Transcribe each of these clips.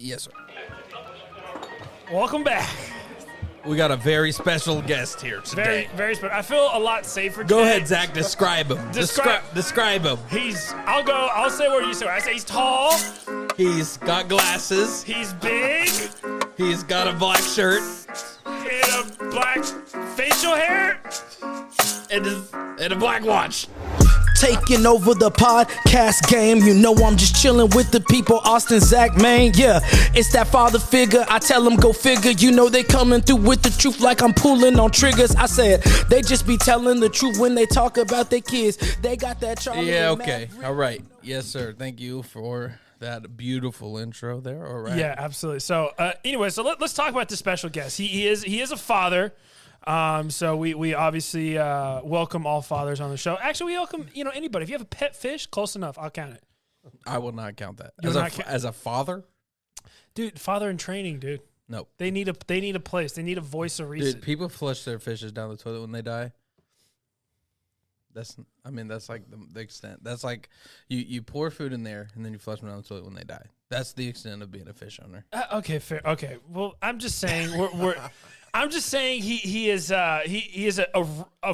Yes, sir. Welcome back. We got a very special guest here today. Very special. I feel a lot safer Go today. ahead, Zach. Describe him. Describe him. I'll say what you say. I say he's tall. He's got glasses. He's big. He's got a black shirt. And a black facial hair. And a black watch. Taking over the podcast game. You know I'm just chilling with the people. Austin, Zach, man, yeah. It's that father figure. I tell them go figure. You know they coming through with the truth like I'm pulling on triggers. I said they just be telling the truth when they talk about their kids. They got that Charlie. Yeah, okay. All right. Yes, sir. Thank you for that beautiful intro there. All right. Yeah, absolutely. So anyway, so let's talk about this special guest. He is a father. So we obviously welcome all fathers on the show. Actually, we welcome anybody. If you have a pet fish, close enough, I'll count it. I will not count that. As a father? Dude, father in training, dude. No. They need a place. They need a voice of reason. Dude, people flush their fishes down the toilet when they die. That's like the extent. That's like you pour food in there and then you flush them down the toilet when they die. That's the extent of being a fish owner. Okay, fair. Okay, well, I'm just saying I'm just saying he is a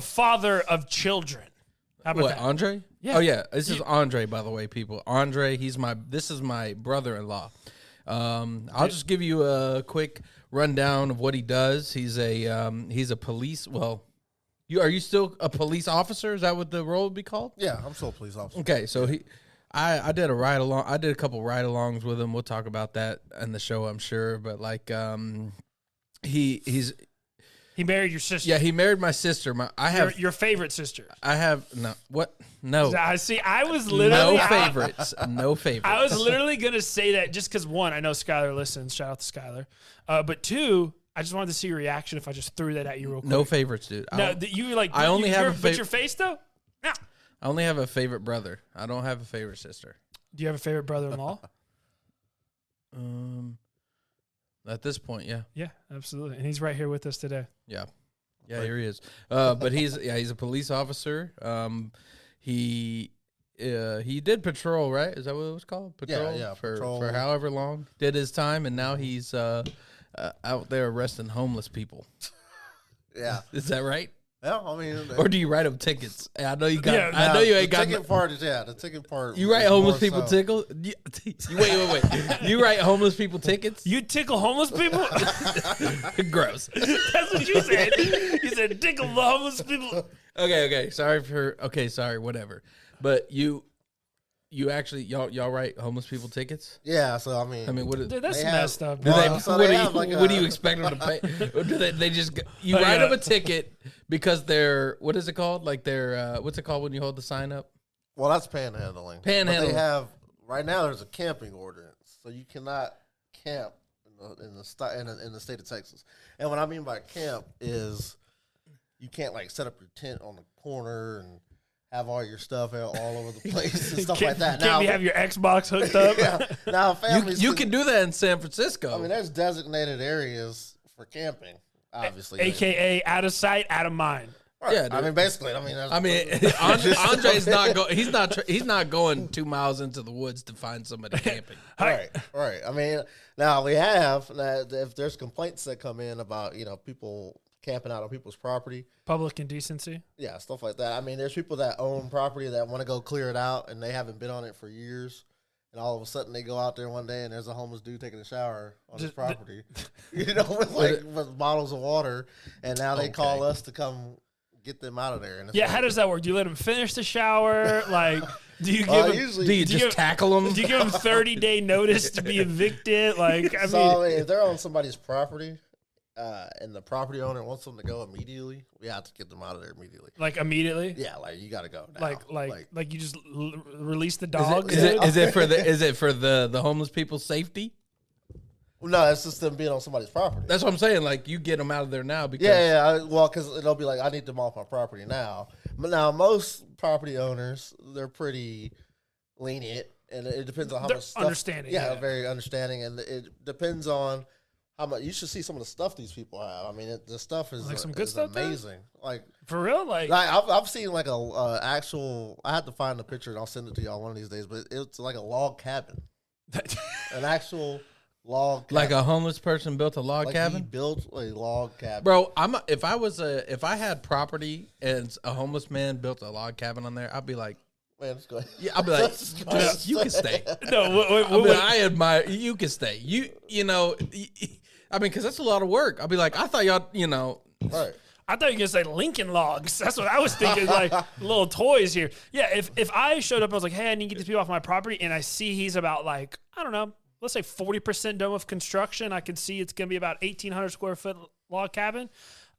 father of children. How about that? Andre? Yeah. Oh yeah, this is Andre, by the way, people. Andre, this is my brother-in-law. I'll just give you a quick rundown of what he does. He's a police. Well, are you still a police officer? Is that what the role would be called? Yeah, I'm still a police officer. Okay, so I did a ride along. I did a couple ride-alongs with him. We'll talk about that in the show, I'm sure. But like, he married your sister. Yeah, he married my sister. I have your favorite sister. I have no what no. I see. I was literally no favorites. No favorites. I was literally gonna say that just because one, I know Skylar listens. Shout out to Skylar. But two, I just wanted to see your reaction if I just threw that at you real quick. No favorites, dude. No, you like. I only have. But your face though. No. I only have a favorite brother. I don't have a favorite sister. Do you have a favorite brother-in-law? At this point, yeah. Yeah, absolutely. And he's right here with us today. Yeah. Yeah, here he is. But he's a police officer. He did patrol, right? Is that what it was called? Patrol? Yeah, patrol. For however long. Did his time, and now he's out there arresting homeless people. Yeah. Is that right? Yeah, I mean, or do you write them tickets? I know you got. Yeah, I know you ain't got. The ticket part is the ticket part. You write homeless people tickets. Wait. You write homeless people tickets? You tickle homeless people? Gross. That's what you said. You said tickle the homeless people. Okay. Sorry. Whatever. But you actually y'all write homeless people tickets? Yeah. So I mean, what? Dude, that's messed up. What do you expect them to pay? Or do they just you write them a ticket because they're, what is it called? Like they're what's it called when you hold the sign up? Well, that's panhandling. But they have right now. There's a camping ordinance, so you cannot camp in the state of Texas. And what I mean by camp is you can't like set up your tent on the corner and have all your stuff out all over the place and stuff like that. Can't you have your Xbox hooked up? Yeah. Now, families, you can do that in San Francisco. I mean, there's designated areas for camping, obviously. AKA out of sight, out of mind. Right. Yeah, dude. I mean, basically. Andre's not going. He's not going 2 miles into the woods to find somebody camping. Right. I mean, now we have if there's complaints that come in about people camping out on people's property, public indecency, yeah, stuff like that. I mean, there's people that own property that want to go clear it out and they haven't been on it for years, and all of a sudden they go out there one day and there's a homeless dude taking a shower on his property, with bottles of water, and now they call us to come get them out of there. And how does that work? Do you let them finish the shower? Like, do you give them? Do you just tackle them? Do you give them 30-day notice to be evicted? Like, I mean, if they're on somebody's property, and the property owner wants them to go immediately, we have to get them out of there immediately. Like immediately? Yeah, like you got to go now. Like you just release the dog. Is it for the homeless people's safety? No, it's just them being on somebody's property. That's what I'm saying. Like, you get them out of there now because because they'll be like, I need them off my property now. But now most property owners, they're pretty lenient, and it depends on how much stuff. Understanding. Yeah, very understanding, and it depends on how much. You should see some of the stuff these people have. I mean, the stuff is like some good stuff. Amazing. Like for real. Like I've seen like a actual. I had to find the picture and I'll send it to y'all one of these days. But it's like a log cabin, an actual Log cabin. Like a homeless person built a log He cabin? built a log cabin. Bro, if I had property and a homeless man built a log cabin on there, I'd be like, Man, let's go ahead. yeah, I'd be like, dude, you can stay. No, I admire you can stay. You know, I mean, because that's a lot of work. I'll be like, I thought y'all, you know, Right. I thought you were gonna say Lincoln Logs. That's what I was thinking, like little toys here. Yeah, if I showed up and was like, hey, I need to get these people off my property, and I see he's about like, I don't know, let's say 40% done with construction, I can see it's gonna be about 1,800 square foot log cabin.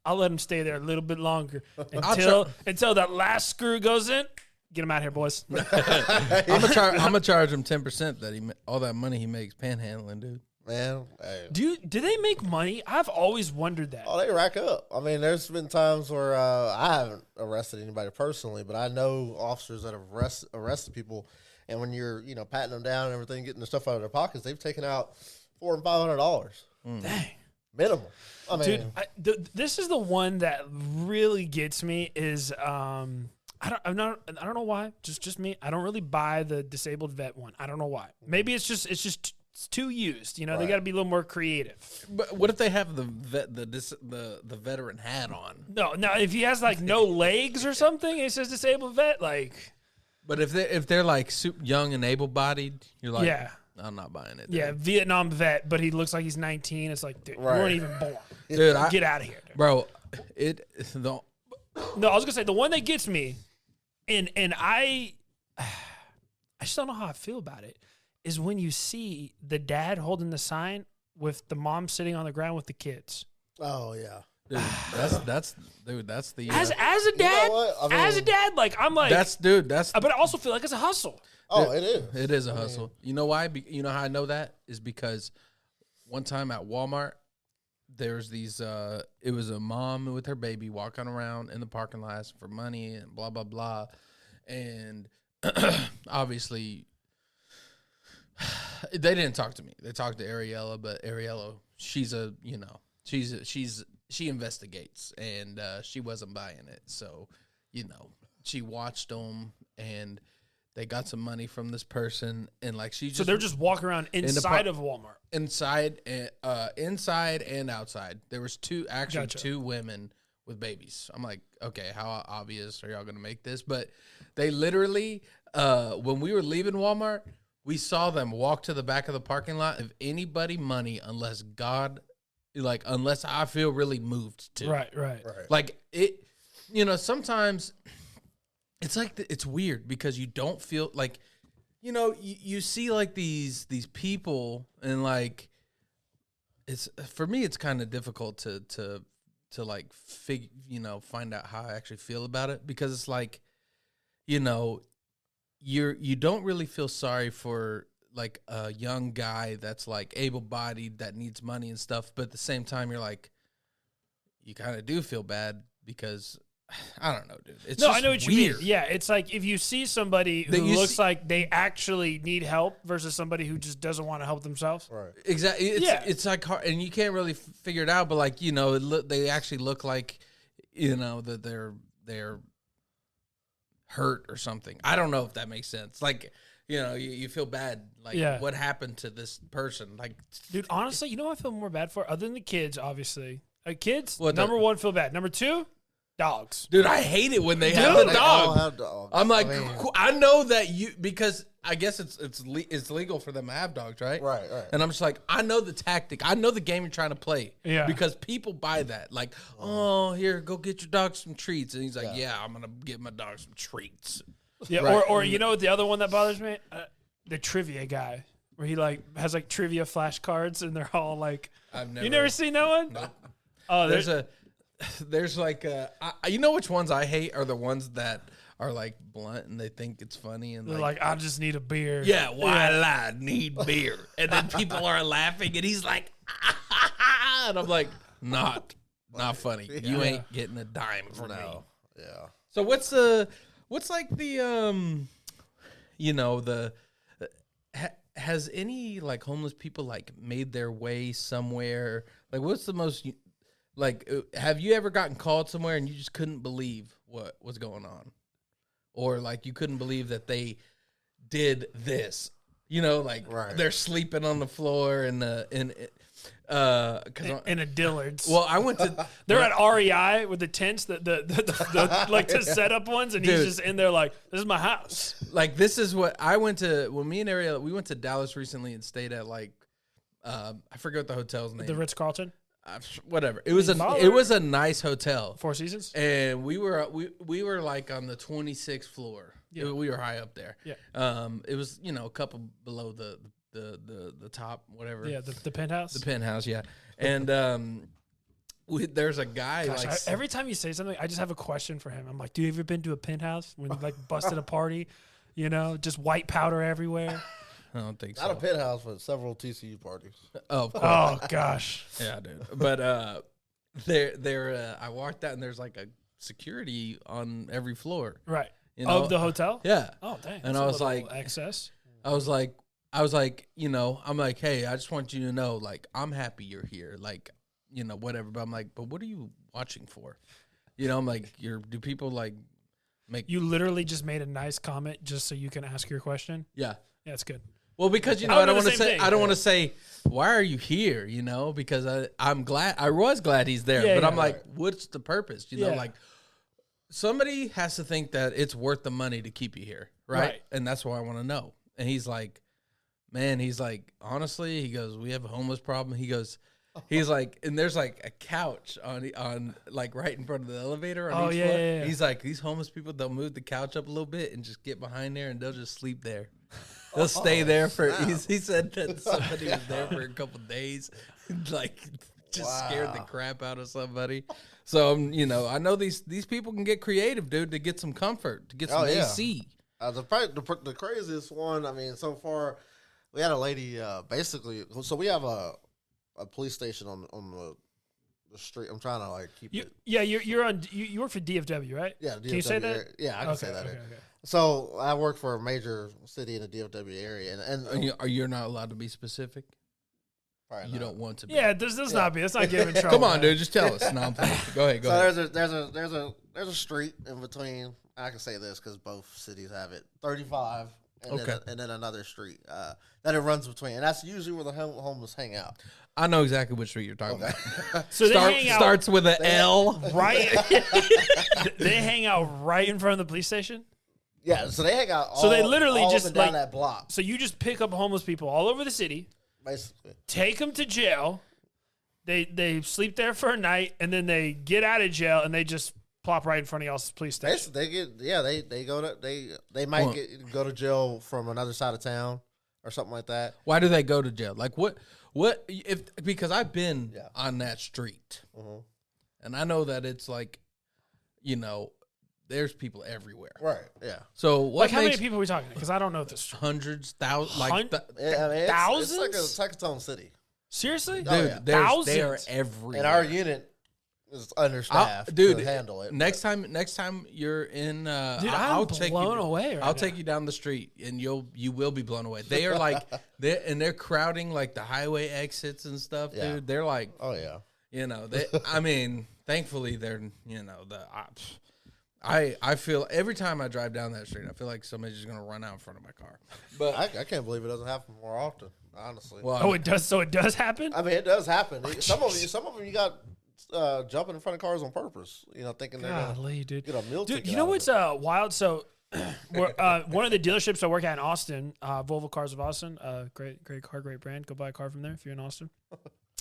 I'll let him stay there a little bit longer until that last screw goes in. Get him out here, boys. I'm gonna charge him 10% that all that money he makes panhandling, dude. Man, hey. Do they make money? I've always wondered that. Oh, they rack up. I mean, there's been times where I haven't arrested anybody personally, but I know officers that have arrested people, and when you're, patting them down and everything, getting the stuff out of their pockets, they've taken out $400 and $500. Dang. Minimum. I mean, dude, this is the one that really gets me. Is I don't know why. Just me. I don't really buy the disabled vet one. I don't know why. Maybe it's just too used. They got to be a little more creative. But what if they have the veteran hat on? No, if he has like no legs or something, it says disabled vet. Like, but if they're like super young and able bodied, you're like, yeah, I'm not buying it. Yeah, dude. Vietnam vet, but he looks like he's 19. It's like, dude, you weren't even born. Dude, get out of here, dude. bro. No, I was gonna say the one that gets me, and I just don't know how I feel about it. Is when you see the dad holding the sign with the mom sitting on the ground with the kids. oh yeah. Dude, that's the As a dad, as a dad, like I'm like that's but I also feel like it's a hustle. Oh, it is. It is a hustle. You know why? You know how I know that is because one time at Walmart, there's these. It was a mom with her baby walking around in the parking lot asking for money and blah blah blah, and obviously they didn't talk to me. They talked to Ariella, but Ariella, she investigates, and she wasn't buying it. So, she watched them, and they got some money from this person, and like so they're just walking around inside of Walmart, inside and outside. There was two women with babies. I'm like, okay, how obvious are y'all gonna make this? But they literally, when we were leaving Walmart, we saw them walk to the back of the parking lot. If anybody money, unless I feel really moved to. Right. Like it, sometimes it's like it's weird because you don't feel like, you see like these people and like it's for me it's kind of difficult to like find out how I actually feel about it because it's like, you don't really feel sorry for like a young guy that's like able-bodied that needs money and stuff, but at the same time you're like, you kind of do feel bad because I don't know, dude. It's no, just I know what weird. you mean. Yeah, it's like if you see somebody who looks like they actually need help versus somebody who just doesn't want to help themselves. Right. Exactly. It's like hard, and you can't really figure it out. But like they actually look like that they're hurt or something. I don't know if that makes sense. Like you feel bad. Like what happened to this person? Like, dude, honestly, I feel more bad for other than the kids. Obviously, kids. Number one, feel bad. Number two. Dogs. Dude, I hate it when they have the dog. Have dogs. I'm like, I know that because I guess it's legal for them to have dogs, right? Right. And I'm just like, I know the tactic. I know the game you're trying to play. Yeah. Because people buy that. Like, oh, here, go get your dog some treats. And he's like, yeah, I'm going to get my dog some treats. Yeah, right. or what the other one that bothers me? The trivia guy. Where he has trivia flashcards and they're all like, you never seen that one? Nope. Oh, there's like which ones I hate are the ones that are like blunt and they think it's funny and they're like I just need a beer. Yeah, I need beer. And then people are laughing and he's like and I'm like, not funny. Yeah. You ain't getting a dime from me. Yeah. So what's like the has any like homeless people like made their way somewhere? Like what's the most like, have you ever gotten called somewhere and you just couldn't believe what was going on? Or, like, you couldn't believe that they did this? You know, like they're sleeping on the floor in a Dillard's. Well, I went to. They're at REI with the tents, the like the setup ones, and he's just in there like, "This is my house." Like this is what I went to when me and Ariel we went to Dallas recently and stayed at like I forget what the hotel's name. The Ritz-Carlton. Whatever. It was a nice hotel. Four Seasons. And we were like on the 26th floor. Yeah. We were high up there. Yeah. It was a couple below the top, whatever. Yeah, the penthouse. The penthouse, yeah. And there's a guy. Gosh, every time you say something, I just have a question for him. I'm like, "Do you ever been to a penthouse when you like busted a party? Just white powder everywhere." I don't think so. Not a penthouse, but several TCU parties. Oh, of course. Oh gosh. Yeah, dude. But I walked out and there's like a security on every floor. Right. Of the hotel? Yeah. Oh, dang. And I was like, excess. I was like, I'm like, hey, I just want you to know, like, I'm happy you're here, like, whatever. But I'm like, but what are you watching for? I'm like, do people like make? You literally just made a nice comment just so you can ask your question. Yeah. Yeah, it's good. Well, because I don't want to say why are you here, because I'm glad I was glad he's there, but I'm like, what's the purpose? Like somebody has to think that it's worth the money to keep you here, right? And that's what I want to know. And he's like, man, honestly, he goes, we have a homeless problem. He's like, and there's like a couch on like right in front of the elevator on each floor. Yeah. He's like, these homeless people, they'll move the couch up a little bit and just get behind there and they'll just sleep there. They'll stay there for. He said that somebody was there for a couple of days, like just scared the crap out of somebody. So I know these people can get creative, dude, to get some comfort, to get some AC. The craziest one, I mean, so far, we had a lady. Basically, so we have a police station on the street. I'm trying to like keep it. Yeah, you're on. You work for DFW, right? Yeah, DFW. Can you say that? Yeah, I can say that. Okay. So I work for a major city in the DFW area, and you're not allowed to be specific. You don't want to be. Yeah, there's not be. It's not giving trouble. Come on, dude, just tell us. No, I'm playing. Go ahead. There's a street in between. I can say this because both cities have it. 35, and then another street that it runs between, and that's usually where the homeless hang out. I know exactly which street you're talking about. So they hang out, starts with an L, right? They hang out right in front of the police station. Yeah, so they hang out. So they literally all just down that block. So you just pick up homeless people all over the city, basically. Take them to jail. They sleep there for a night, and then they get out of jail, and they just plop right in front of y'all's police station. They might go to jail from another side of town or something like that. Why do they go to jail? Like what because I've been on that street, and I know that it's like, there's people everywhere. Right. Yeah. So what? Like how many people are we talking? Because I don't know this. Hundreds, thousands, thousands. It's like a Tacatone City. Seriously, dude. Thousands. They are everywhere. And our unit is understaffed to handle it. Next time you're in, I'll take blown away. I'll take you down the street, and you will be blown away. They are like they're crowding like the highway exits and stuff, dude. They're like, oh yeah, I mean, thankfully they're I feel every time I drive down that street, I feel like somebody's just gonna run out in front of my car. But I can't believe it doesn't happen more often, honestly. Well, it does. So it does happen. I mean, it does happen. Some of them, you got jumping in front of cars on purpose. Thinking they're gonna dude. Get a meal ticket. You know what's wild? So, one of the dealerships I work at in Austin, Volvo Cars of Austin, great car, great brand. Go buy a car from there if you're in Austin.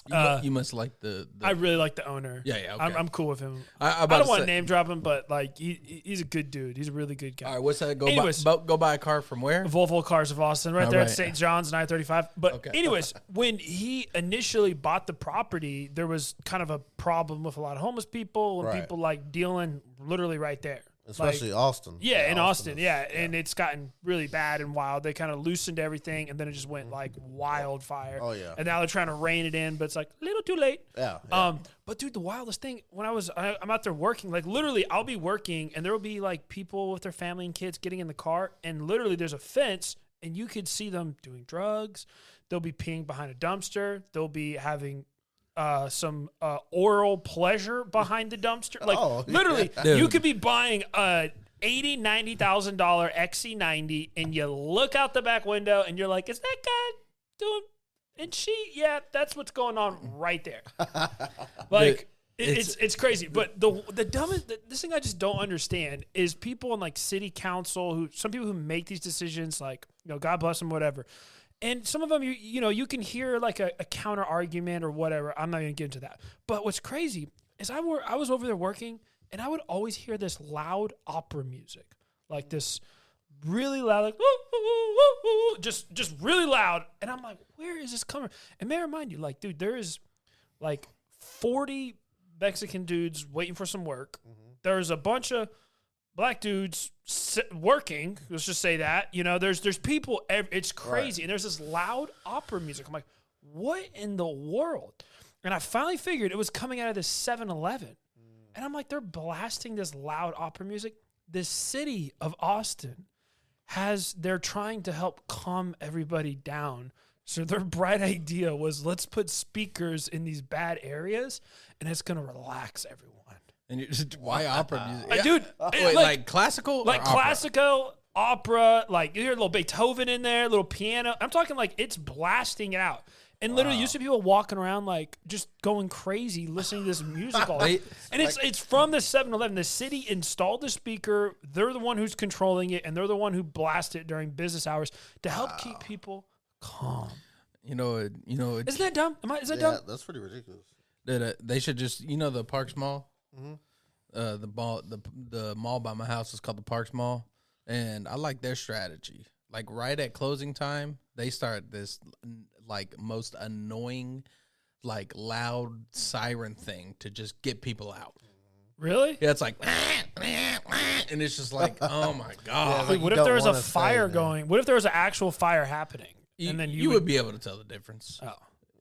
You must like the I really like the owner. Yeah. Okay. I'm cool with him. I don't want to name drop him, but like he's a good dude. He's a really good guy. All right, what's that? Go buy a car from where? Volvo Cars of Austin, right there at St. John's and I-35. But anyways, when he initially bought the property, there was kind of a problem with a lot of homeless people and people like dealing literally right there. Especially Austin. Yeah, in Austin. And it's gotten really bad and wild. They kind of loosened everything, and then it just went like wildfire. Oh, yeah. And now they're trying to rein it in, but it's like a little too late. Yeah. But dude, the wildest thing, when I'm out there working, like literally I'll be working, and there will be like people with their family and kids getting in the car, and literally there's a fence, and you could see them doing drugs. They'll be peeing behind a dumpster. They'll be having some oral pleasure behind the dumpster. Like literally, you could be buying a $80,000, $90,000 XC90, and you look out the back window and you're like, is that guy doing? And yeah, that's what's going on right there. Like, it's crazy. But the dumbest, this thing I just don't understand is people in like city council some people who make these decisions, like, God bless them, whatever. And some of them, you can hear like a counter argument or whatever. I'm not even getting into that. But what's crazy is I was over there working, and I would always hear this loud opera music, like this really loud, like just really loud. And I'm like, where is this coming? And may I remind you, like, dude, there is like 40 Mexican dudes waiting for some work. Mm-hmm. There's a bunch of black dudes working. Let's just say that. There's people. It's crazy. Right. And there's this loud opera music. I'm like, what in the world? And I finally figured it was coming out of this 7-Eleven. And I'm like, they're blasting this loud opera music. The city of Austin they're trying to help calm everybody down. So their bright idea was, let's put speakers in these bad areas, and it's going to relax everyone. And why opera music? Like, dude, wait, like classical? Like classical, opera, like you hear a little Beethoven in there, a little piano. I'm talking like it's blasting it out. And literally, you see people walking around like just going crazy listening to this music all day. And it's from the 7-Eleven. The city installed the speaker. They're the one who's controlling it, and they're the one who blast it during business hours to help keep people calm. Isn't that dumb? Is that dumb? That's pretty ridiculous. They should just, the Parks Mall. Mm-hmm. The mall by my house is called the Parks Mall, and I like their strategy. Like right at closing time, they start this like most annoying, like loud siren thing to just get people out. Really? Yeah, it's like, and it's just like, oh my god! Yeah, like what if there was a fire going? What if there was an actual fire happening? And then you would be able to tell the difference. Oh.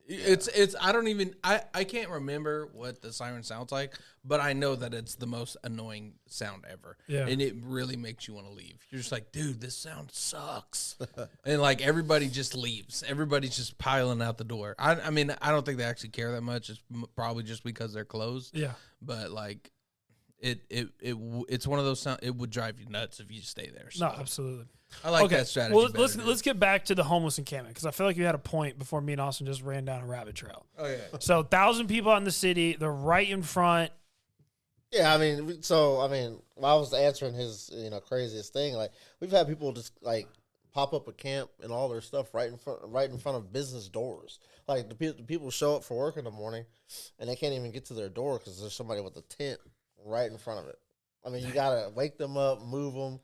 It's I can't remember what the siren sounds like, but I know that it's the most annoying sound ever. Yeah. And it really makes you want to leave. You're just like, dude, this sound sucks. And like everybody just leaves. Everybody's just piling out the door. I mean, I don't think they actually care that much. It's probably just because they're closed. Yeah. But like it's one of those sounds, it would drive you nuts if you stay there. So. No, absolutely. I like that strategy. Well, let's get back to the homeless encampment, because I feel like you had a point before me and Austin just ran down a rabbit trail. Oh yeah. So 1,000 people out in the city, they're right in front. Yeah, I mean, while I was answering his craziest thing, like we've had people just like pop up a camp and all their stuff right in front of business doors. Like the people show up for work in the morning, and they can't even get to their door because there's somebody with a tent right in front of it. I mean, you gotta wake them up, move them.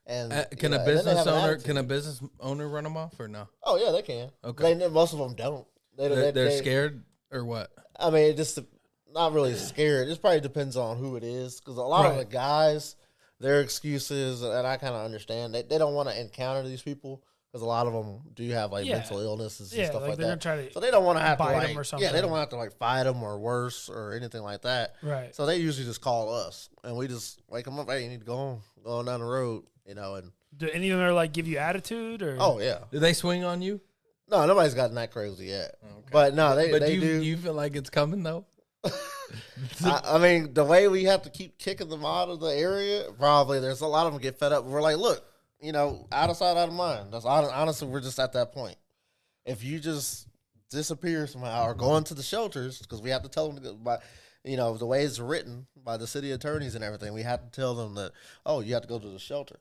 And can a business owner run them off or no? Oh yeah, they can. Okay, most of them don't. They're scared or what? I mean, just not really scared. It probably depends on who it is, because a lot of the guys, their excuses, and I kind of understand, they don't want to encounter these people, because a lot of them do have like mental illnesses and stuff like that. So they don't want to have to them or something. Yeah, they don't want to have to fight them or worse or anything like that. Right. So they usually just call us, and we just wake them up. Hey, you need to go on down the road. And do any of them give you attitude or? Oh yeah. Do they swing on you? No, nobody's gotten that crazy yet. Okay. But no, they do. You feel like it's coming though? I mean, the way we have to keep kicking them out of the area, probably there's a lot of them get fed up. We're like, look, out of sight, out of mind. That's honestly, we're just at that point. If you just disappear somehow or go into the shelters, because we have to tell them to go by. The way it's written by the city attorneys and everything, we have to tell them that, oh, you have to go to the shelter.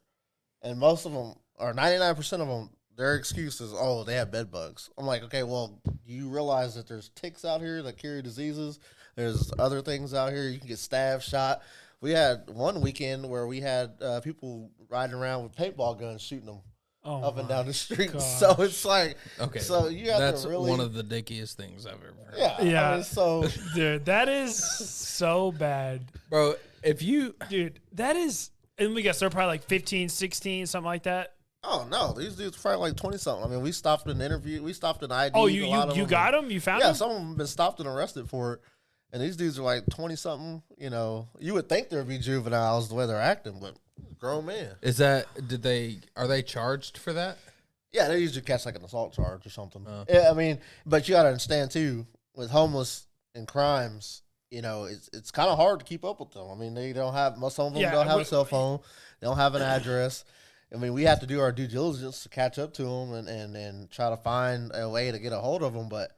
And most of them, or 99% of them, their excuse is, oh, they have bed bugs. I'm like, okay, well, you realize that there's ticks out here that carry diseases. There's other things out here. You can get stabbed, shot. We had one weekend where we had people riding around with paintball guns shooting them up and down the street. Gosh. So it's like, okay, so you have that's to really, one of the dickiest things I've ever heard. Yeah. I mean, so dude, that is so bad, bro. That is, and we guess they're probably like 15, 16, something like that. Oh no, these dudes are probably like 20 something. I mean, we stopped an interview, we stopped an ID. Oh, you got them? You found them? Yeah, some of them have been stopped and arrested for it. And these dudes are like 20 something. You would think there'd be juveniles the way they're acting, but grown men. Are they charged for that? Yeah, they usually catch like an assault charge or something. Yeah, I mean, but you got to understand too, with homeless and crimes, it's kind of hard to keep up with them. I mean, most of them don't have a cell phone. They don't have an address. I mean, we have to do our due diligence to catch up to them and try to find a way to get a hold of them, but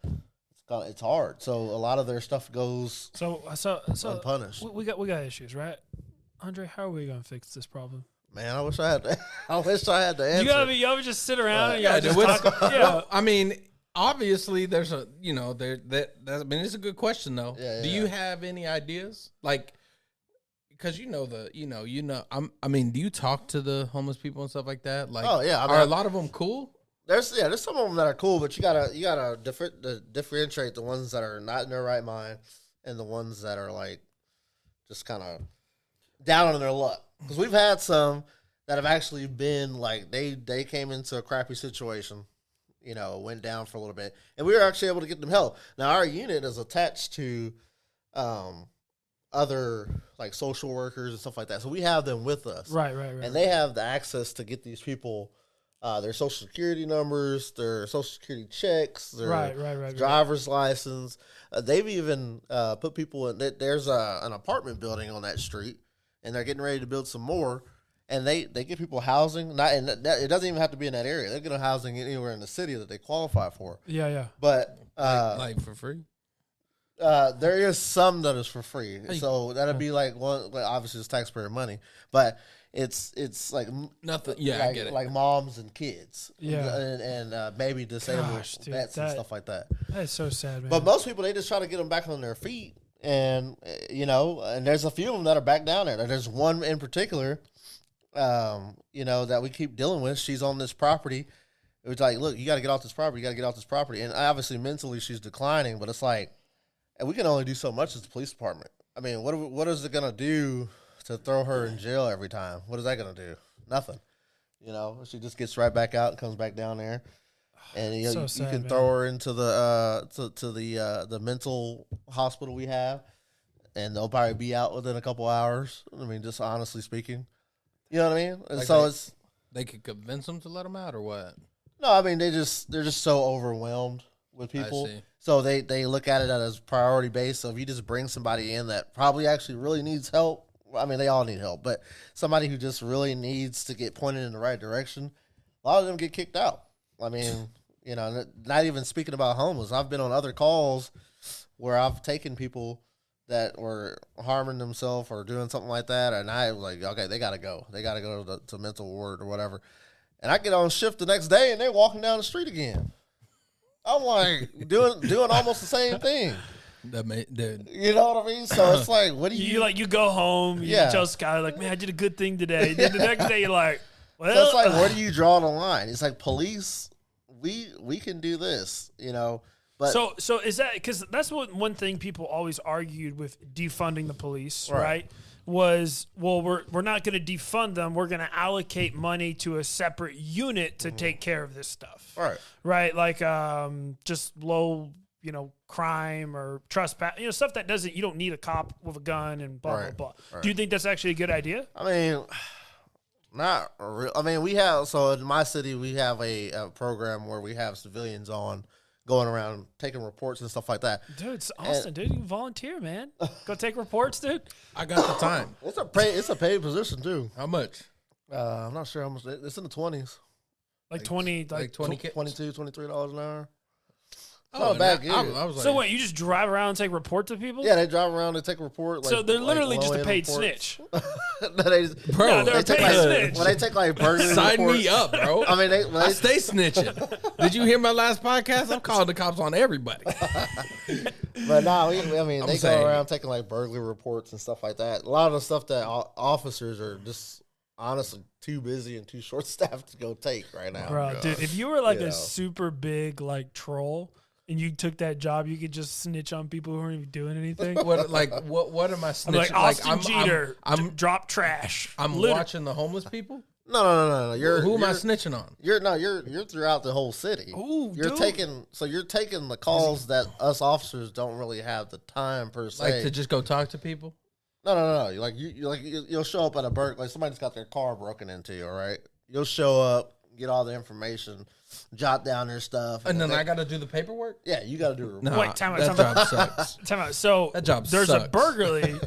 it's hard. So a lot of their stuff goes unpunished. We got issues, right? Andre, how are we going to fix this problem? Man, I wish I had the answer. You ever just sit around and just talk? Well, I mean, obviously there's a, I mean, it's a good question though. Yeah, do you have any ideas? Like, because I mean, do you talk to the homeless people and stuff like that? Like, I mean, are a lot of them cool? There's some of them that are cool, but you gotta differentiate the ones that are not in their right mind and the ones that are like just kind of down on their luck. Because we've had some that have actually been like they came into a crappy situation, went down for a little bit, and we were actually able to get them help. Now our unit is attached to other like social workers and stuff like that, so we have them with us, right, and they have the access to get these people their social security numbers, their social security checks, their driver's license. They've even put people in. There's an apartment building on that street, and they're getting ready to build some more. And they get people housing. It doesn't even have to be in that area. They get a housing anywhere in the city that they qualify for. Yeah. But like for free. There is some that is for free, so that'd be like one. Like obviously, it's taxpayer money, but it's like nothing. Yeah, I get it. Like moms and kids, and maybe disabled vets and stuff like that. That's so sad, man. But most people, they just try to get them back on their feet, and and there's a few of them that are back down there. There's one in particular, that we keep dealing with. She's on this property. It was like, look, you got to get off this property. You got to get off this property, and obviously mentally she's declining, but it's like. And we can only do so much as the police department. I mean, what is it going to do to throw her in jail every time? What is that going to do? Nothing. She just gets right back out and comes back down there. And you can throw her into the the mental hospital we have, and they'll probably be out within a couple hours. I mean, just honestly speaking. You know what I mean? And like so they could convince them to let them out or what? No, I mean they're just so overwhelmed with people. So they look at it as priority based. So if you just bring somebody in that probably actually really needs help, I mean, they all need help, but somebody who just really needs to get pointed in the right direction, a lot of them get kicked out. I mean, not even speaking about homeless. I've been on other calls where I've taken people that were harming themselves or doing something like that, and I was like, okay, they got to go. They got to go to mental ward or whatever. And I get on shift the next day, and they're walking down the street again. I'm like doing almost the same thing. You know what I mean? So it's like, what do you go home, you tell Skyler like, man, I did a good thing today. Then the next day you're like, well, so it's like, where do you draw the line? It's like police, we can do this, But so is that because that's one thing people always argued with defunding the police, right? Was, well, we're not going to defund them. We're going to allocate money to a separate unit to take care of this stuff. Right. Like just low, crime or trespass, stuff that you don't need a cop with a gun and blah, blah, blah. Right. Do you think that's actually a good idea? I mean, not real. I mean, so in my city, we have a program where we have civilians going around taking reports and stuff like that. Dude, it's Austin, dude. You can volunteer, man. Go take reports, dude. I got the time. It's a paid position too. How much? I'm not sure how much. It's in the 20s. Like 20, like 20, $22, $23 an hour. Not a bad gig. So wait, you just drive around and take reports of people? Yeah, they drive around and take a report. So they're literally just a paid snitch. They take like burglary Sign reports. me up, bro. I mean, I stay snitching. Did you hear my last podcast? I'm calling the cops on everybody. But no, they go around taking like burglary reports and stuff like that. A lot of the stuff that officers are just honestly too busy and too short-staffed to go take right now. Bro, dude, if you were like a super big like troll and you took that job, you could just snitch on people who aren't even doing anything. What am I snitching? I'm like Austin Jeter, I'm drop trash. I'm watching the homeless people. No. Who am I snitching on? You're throughout the whole city. Ooh, you're taking the calls that us officers don't really have the time per se. Like to just go talk to people. No. Like you'll show up at a like somebody's got their car broken into. All right, you'll show up, get all the information, jot down their stuff, and then I got to do the paperwork. Yeah, you got to do it. No, Wait, time out. That job sucks. Time out. So that job there's sucks. a burglary,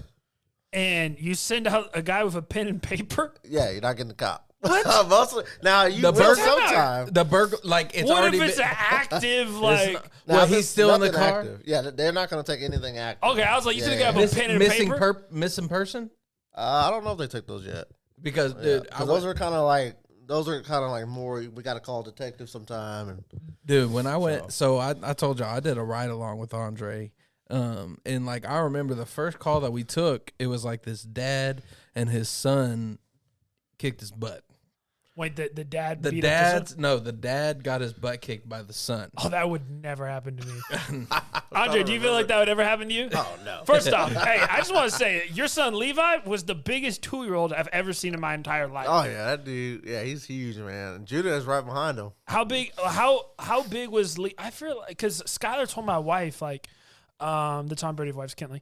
and you send out a guy with a pen and paper. Yeah, you're not getting the cop. What? Mostly, now you The will burglar- sometime. The burger, like it's What already if it's been, active? It's Like, not- Now, well, if he's it's still in the nothing car. active, yeah, they're not going to take anything active. okay, I was like, you think Yeah. I have a pen and paper? Missing person? I don't know if they took those yet. Because Yeah, dude, 'cause those are kind of like more. We got to call a detective sometime. And dude, when I went, so I told y'all I did a ride along with Andre, and like I remember the first call that we took, it was like this dad and his son kicked his butt. Wait, the dad. The beat up the dad got his butt kicked by the son. Oh, that would never happen to me. Andre, do you feel like that would ever happen to you? oh no, First off, hey, I just want to say, your son Levi was the biggest 2-year-old I've ever seen in my entire life. oh yeah, that dude, yeah, he's huge, man. And Judah is right behind him. How big? How big was Lee? I feel like because Skylar told my wife, like, the Tom Brady wife's Kentley.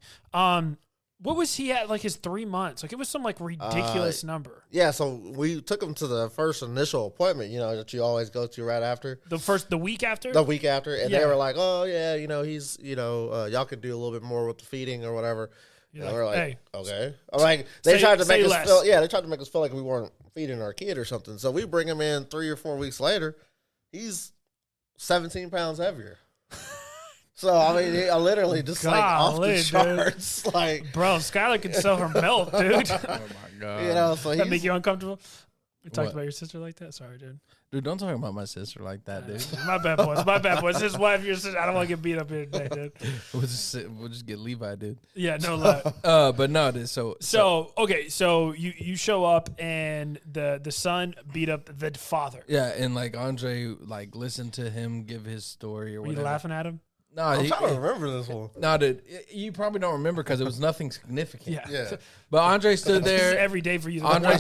What was he at? Like his 3 months? Like it was some like ridiculous number. Yeah, so we took him to the first initial appointment, that you always go to right after. The week after. The week after, and Yeah. they were like, "Oh yeah, he's y'all could do a little bit more with the feeding or whatever." You're And like, we're like, "Hey." "Okay." I'm like, they Say- tried to say make us less. feel, they tried to make us feel like we weren't feeding our kid or something. So we bring him in 3 or 4 weeks later, he's 17 pounds heavier. So I mean, I literally just like off the Golly, dude. charts, like Bro, Skylar can sell her milk, dude. Oh my god, so That make he's you uncomfortable? We talked What? about your sister like that? Sorry, dude. dude, don't talk about my sister like that, dude. My bad, boys. My bad, boys. His wife, your sister. I don't want to get beat up here today, dude. we'll just get Levi, dude. Yeah, no lie. But no, dude. So Okay, so you show up and the son beat up the father. yeah, and like Andre, like listened to him give his story or Were you whatever. laughing at him? No, I'm trying to remember this one. no, dude. You probably don't remember because it was nothing significant. Yeah. Yeah, But Andre stood This is there. every day for you. Andre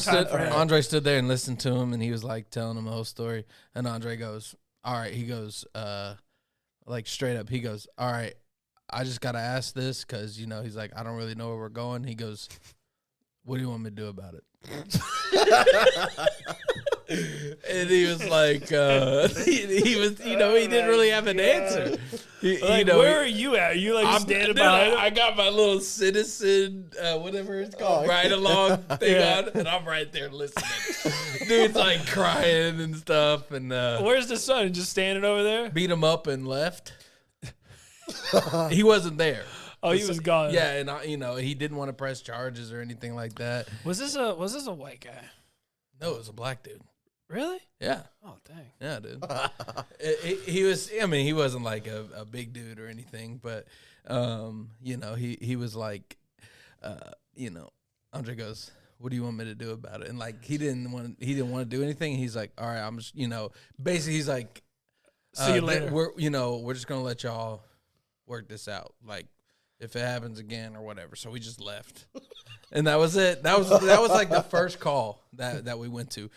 stood there and listened to him, and he was like telling him the whole story. And Andre goes, "All right." He goes, like straight up. He goes, "All right, I just gotta ask this because he's like, I don't really know where we're going." He goes, "What do you want me to do about it?" And he was like, he was, he didn't really have an answer. Where are you at? Are you like standing behind him? I got my little citizen, whatever it's called, ride along thing on, and I'm right there listening. Dude's like crying and stuff, and Where's the son? Just standing over there? beat him up and left. He wasn't there. Oh, he was gone. Yeah, and he didn't want to press charges or anything like that. Was this a white guy? No, it was a black dude. Really? Yeah. Oh, dang. Yeah, dude. He was. I mean, he wasn't like a big dude or anything, but he was like, Andre goes, "What do you want me to do about it?" And like he didn't want to do anything. He's like, "All right, I'm just basically he's like, See you later." We're just gonna let y'all work this out. Like if it happens again or whatever." So we just left. And that was it. That was like the first call that we went to.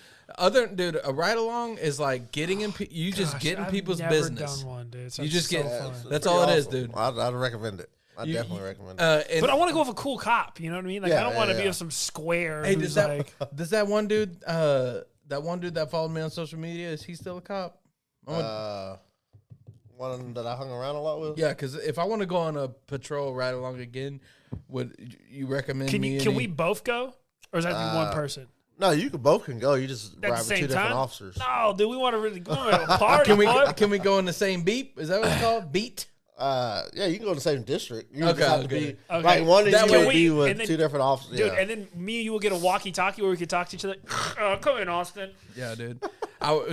Dude, a ride along is like getting in. You just get in people's I've business. never done one, dude. You just get. fun. That's all it is, dude. I'd recommend it. I definitely recommend it. And, But I want to go with a cool cop. You know what I mean? Like I don't want to be yeah. with some square. hey, who's does that one dude? That one dude that followed me on social media, is he still a cop? One that I hung around a lot with. Yeah, because if I want to go on a patrol ride along again, would you recommend me? Can we both go, or is that be one person? No, you both can go. You just At ride the with same two different time? officers. No, dude, we want to really go to a party. boy. Can we go in the same beep? Is that what it's called? Beat? Yeah, you can go to the same district. You Okay, just have to okay. be Okay. like one of That you way- would be and with then- two different officers. Dude, Yeah. and then me and you will get a walkie-talkie where we could talk to each other. Come in, Austin. Yeah, dude.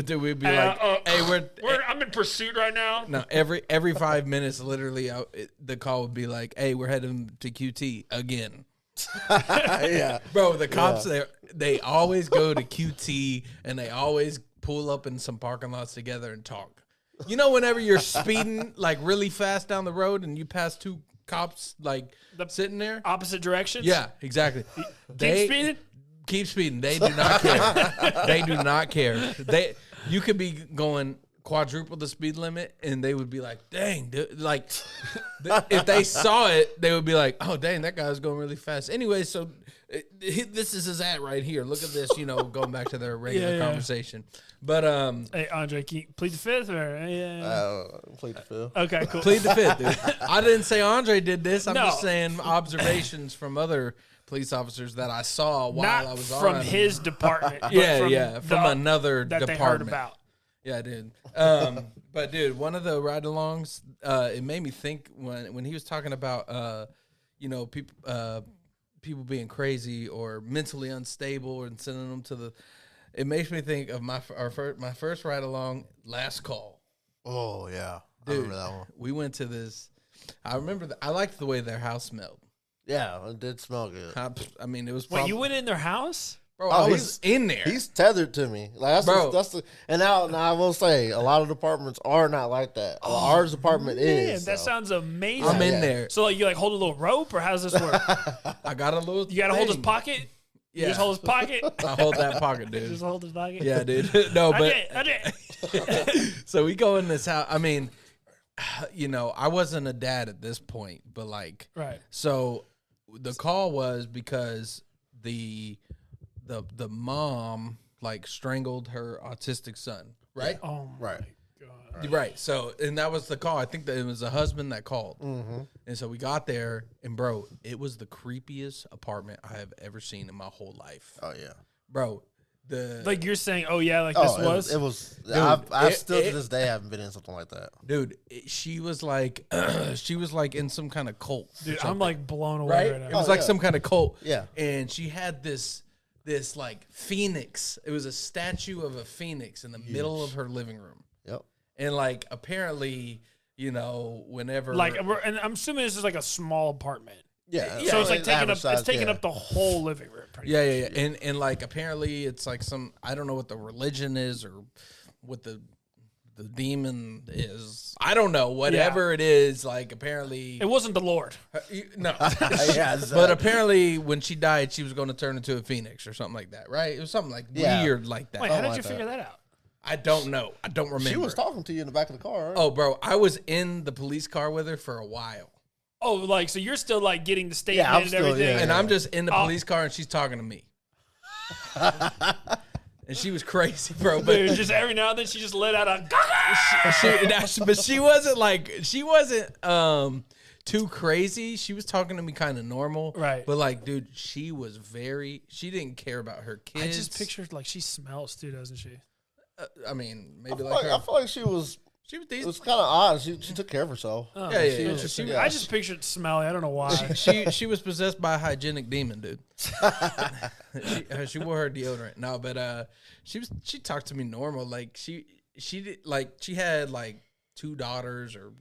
Dude, we'd be like, hey, I'm in pursuit right now. No, every 5 minutes, literally, the call would be like, "Hey, we're heading to QT again." yeah. Bro, the cops they always go to QT and they always pull up in some parking lots together and talk. Whenever you're speeding like really fast down the road and you pass two cops like sitting there. Opposite directions. Yeah, exactly. Keep speeding. Keep speeding. They do not care. They do not care. You could be going quadruple the speed limit, and they would be like, "Dang, dude!" Like, if they saw it, they would be like, "Oh, dang, that guy was going really fast." Anyway, so this is his at right here. Look at this, going back to their regular conversation. But hey, Andre, can you plead the fifth or Plead the fifth. Okay, cool. plead the fifth, dude. I didn't say Andre did this. I'm just saying observations from other police officers that I saw while Not I was from on. his department. but from another that department. they heard about. Yeah, dude. But dude, one of the ride-alongs, it made me think when he was talking about, people being crazy or mentally unstable and sending them to the. It makes me think of my first ride-along, Last Call. Oh yeah, Dude, I remember that one. We went to this. I remember. I liked the way their house smelled. Yeah, it did smell good. I mean, it was. Wait, you went in their house? Bro, I was in there. He's tethered to me. Like and now I will say a lot of departments are not like that. Ours department is. That sounds amazing. I'm in there. So like you hold a little rope, or how does this work? I got a little. You got to hold his pocket. Yeah. You just hold his pocket. I hold that pocket, dude. Just hold his pocket. Yeah, dude. No, but I did. so we go in this house. I mean, I wasn't a dad at this point, but like, Right. So the call was because the mom like strangled her autistic son, right? Oh my Right. God. Right. So, and that was the call. I think that it was the husband that called. Mm-hmm. And so we got there, and bro, it was the creepiest apartment I have ever seen in my whole life. Oh yeah, bro. Like you're saying, oh yeah, like this was. It was. Dude, I still to this day haven't been in something like that. Dude, she was like, in some kind of cult. Dude, I'm like blown away right It now. was like some kind of cult. Yeah. And she had this like phoenix. It was a statue of a phoenix in the middle of her living room. Yep. And like apparently, whenever and I'm assuming this is like a small apartment. Yeah. So it's like taking up the whole living room. Yeah. And like apparently it's like I don't know what the religion is or what the demon is. I don't know. Whatever it is, like apparently It wasn't the Lord. no. Yeah, But apparently when she died, she was going to turn into a phoenix or something like that, right? It was something like weird like that. Wait, how did you figure that out? I don't know. I don't remember. She was talking to you in the back of the car. Right? Oh, bro, I was in the police car with her for a while. Oh, like so you're still like getting the statement I'm and still- everything. yeah. And I'm just in the police car and she's talking to me. And she was crazy, bro. But Dude, just every now and then she just let out a but she wasn't too crazy. She was talking to me kind of normal. Right. But like, dude, she didn't care about her kids. I just pictured like she smells too, doesn't she? I mean, I maybe feel like her. I feel like she was. She was It decent. was kind of odd. She took care of herself. Oh, Yeah. interesting. I just pictured smelly. I don't know why. She was possessed by a hygienic demon, dude. She wore her deodorant. No, but she talked to me normal. Like she did, like she had like 2 daughters or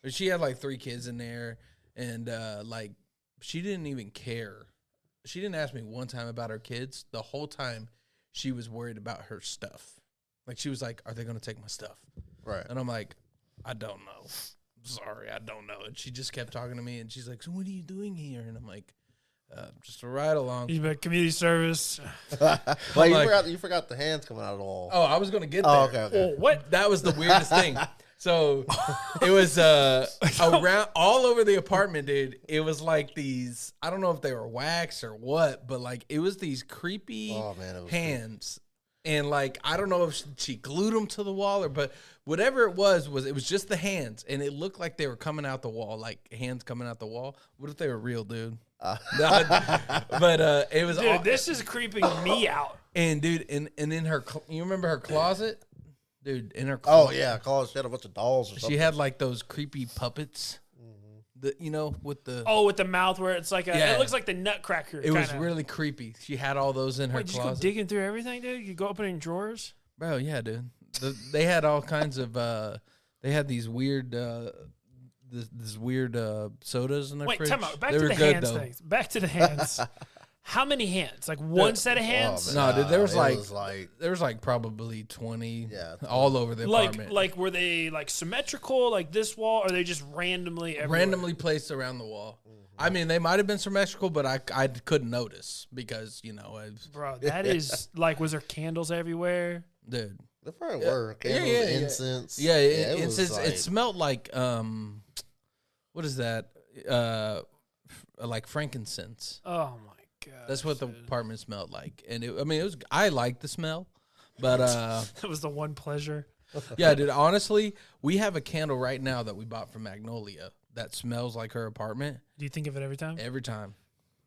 she had like 3 kids in there, and like she didn't even care. She didn't ask me one time about her kids. The whole time she was worried about her stuff. Like she was like, "Are they gonna take my stuff?" Right. And I'm like, "I don't know. Sorry, I don't know." And she just kept talking to me, and she's like, "So what are you doing here?" And I'm like, "Just a ride along." He's been community service. Well, you forgot the hands coming out of the wall. Oh, I was gonna get there. Oh, okay. Oh, what? That was the weirdest thing. So it was around all over the apartment, dude. It was like these. I don't know if they were wax or what, but like it was these creepy hands. And like I don't know if she glued them to the wall but whatever it was just the hands, and it looked like they were coming out the wall, like hands coming out the wall. What if they were real, dude? But it was. Dude, this is creeping me out. And dude, and in her, you remember her closet, dude? In her closet. Oh yeah, she had a bunch of dolls or something. She had like those creepy puppets. With the with the mouth where it's like it looks like the Nutcracker. It was really creepy. She had all those in her Wait, did closet. you go digging through everything, dude? You go opening drawers? Bro, yeah, dude. They had all kinds of. They had these weird. This weird sodas in their fridge. Wait, time out. Back they to were the good, hands though. things. Back to the hands. How many hands? Like one set of hands? No, dude, there was it like probably 20 Yeah. all over the apartment. Like were they like symmetrical like this wall, or are they just randomly everywhere? Randomly placed around the wall. I mean, they might have been symmetrical, but I couldn't notice because, Bro, that is like, was there candles everywhere? dude. They probably were. Candles, incense. Yeah, it smelled like what is that? Like frankincense. Oh my god, that's what the apartment smelled like, and it was. I liked the smell, but that was the one pleasure. Yeah, dude. Honestly, we have a candle right now that we bought from Magnolia that smells like her apartment. Do you think of it every time? Every time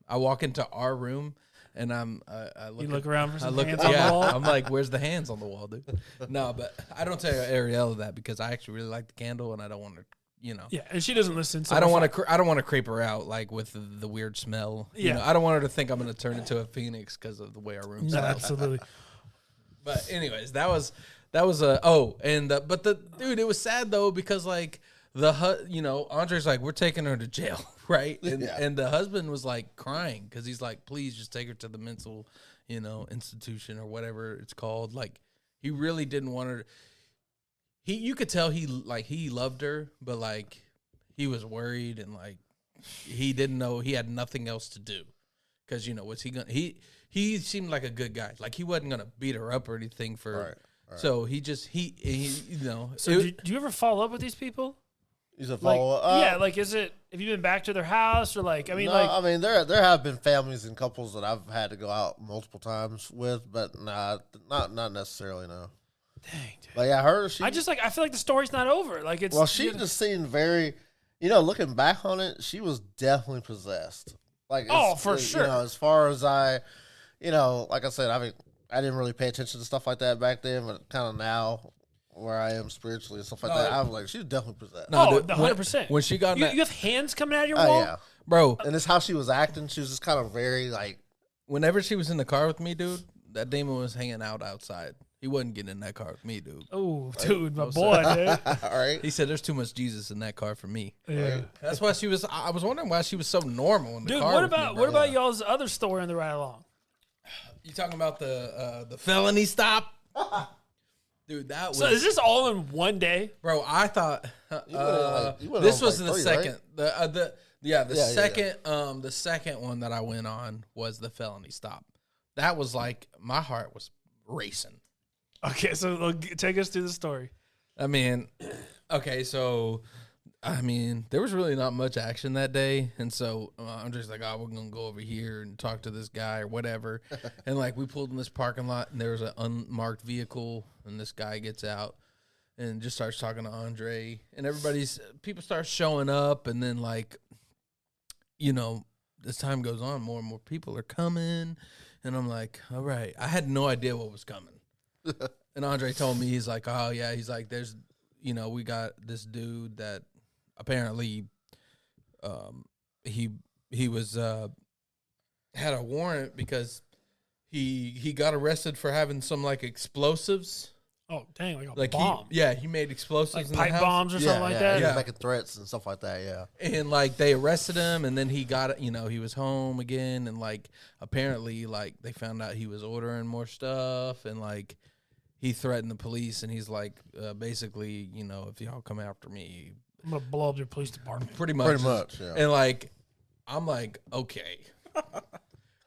I walk into our room. And I look around for some hands on the wall? I'm like, where's the hands on the wall, dude? No, but I don't tell Ariella that because I actually really like the candle and I don't want to, Yeah, and she doesn't listen. So I don't want to creep her out like with the weird smell. Yeah. I don't want her to think I'm going to turn into a phoenix because of the way our room smells. Absolutely. But anyways, that was dude, it was sad though because like Andre's like, we're taking her to jail. Right. And the husband was like crying because he's like, please just take her to the mental, institution or whatever it's called. Like he really didn't want her. You could tell he loved her, but like he was worried and like he didn't know he had nothing else to do. Cause what's he gonna, he seemed like a good guy. Like he wasn't going to beat her up or anything for, right. So he just, So do you ever follow up with these people? Is a follow up? Yeah, like have you been back to their house or like? There have been families and couples that I've had to go out multiple times with, but not necessarily no. Dang, dude. But yeah, I feel like the story's not over. Like it's she just seemed very, looking back on it, she was definitely possessed. Like for sure. As far as like I said, I didn't really pay attention to stuff like that back then, but kind of now. Where I am spiritually and stuff like that, I was like, she's definitely possessed. No, 100%. When she got you have hands coming out of your wall? Yeah. Bro. And it's how she was acting. She was just kind of very like. Whenever she was in the car with me, dude, that demon was hanging out outside. He wasn't getting in that car with me, dude. Oh, dude, my boy, dude. All right. He said, there's too much Jesus in that car for me. Yeah. Right. That's why I was wondering why she was so normal in the car. Dude, what about y'all's other story on the ride along? You talking about the felony stop? Dude, that was. So is this all in one day, bro? I thought this was the second. Right? The second one that I went on was the felony stop. That was like my heart was racing. Okay, so take us through the story. I mean, okay, so there was really not much action that day, and so I'm just like, we're gonna go over here and talk to this guy or whatever, and like we pulled in this parking lot, and there was an unmarked vehicle, and this guy gets out and just starts talking to Andre, and people start showing up, and then like, as time goes on, more and more people are coming, and I'm like, all right, I had no idea what was coming, and Andre told me, he's like, oh yeah, he's like, there's, we got this dude that. Apparently, he was had a warrant because he got arrested for having some like explosives. Oh dang! Like a bomb. He made explosives, like in pipe the house. bombs or something like that. He was making threats and stuff like that. Yeah, and like they arrested him, and then he got he was home again, and like apparently like they found out he was ordering more stuff, and like he threatened the police, and he's like basically if y'all come after me. I'm going to blow up your police department. Pretty much, yeah. And, like, I'm like, okay.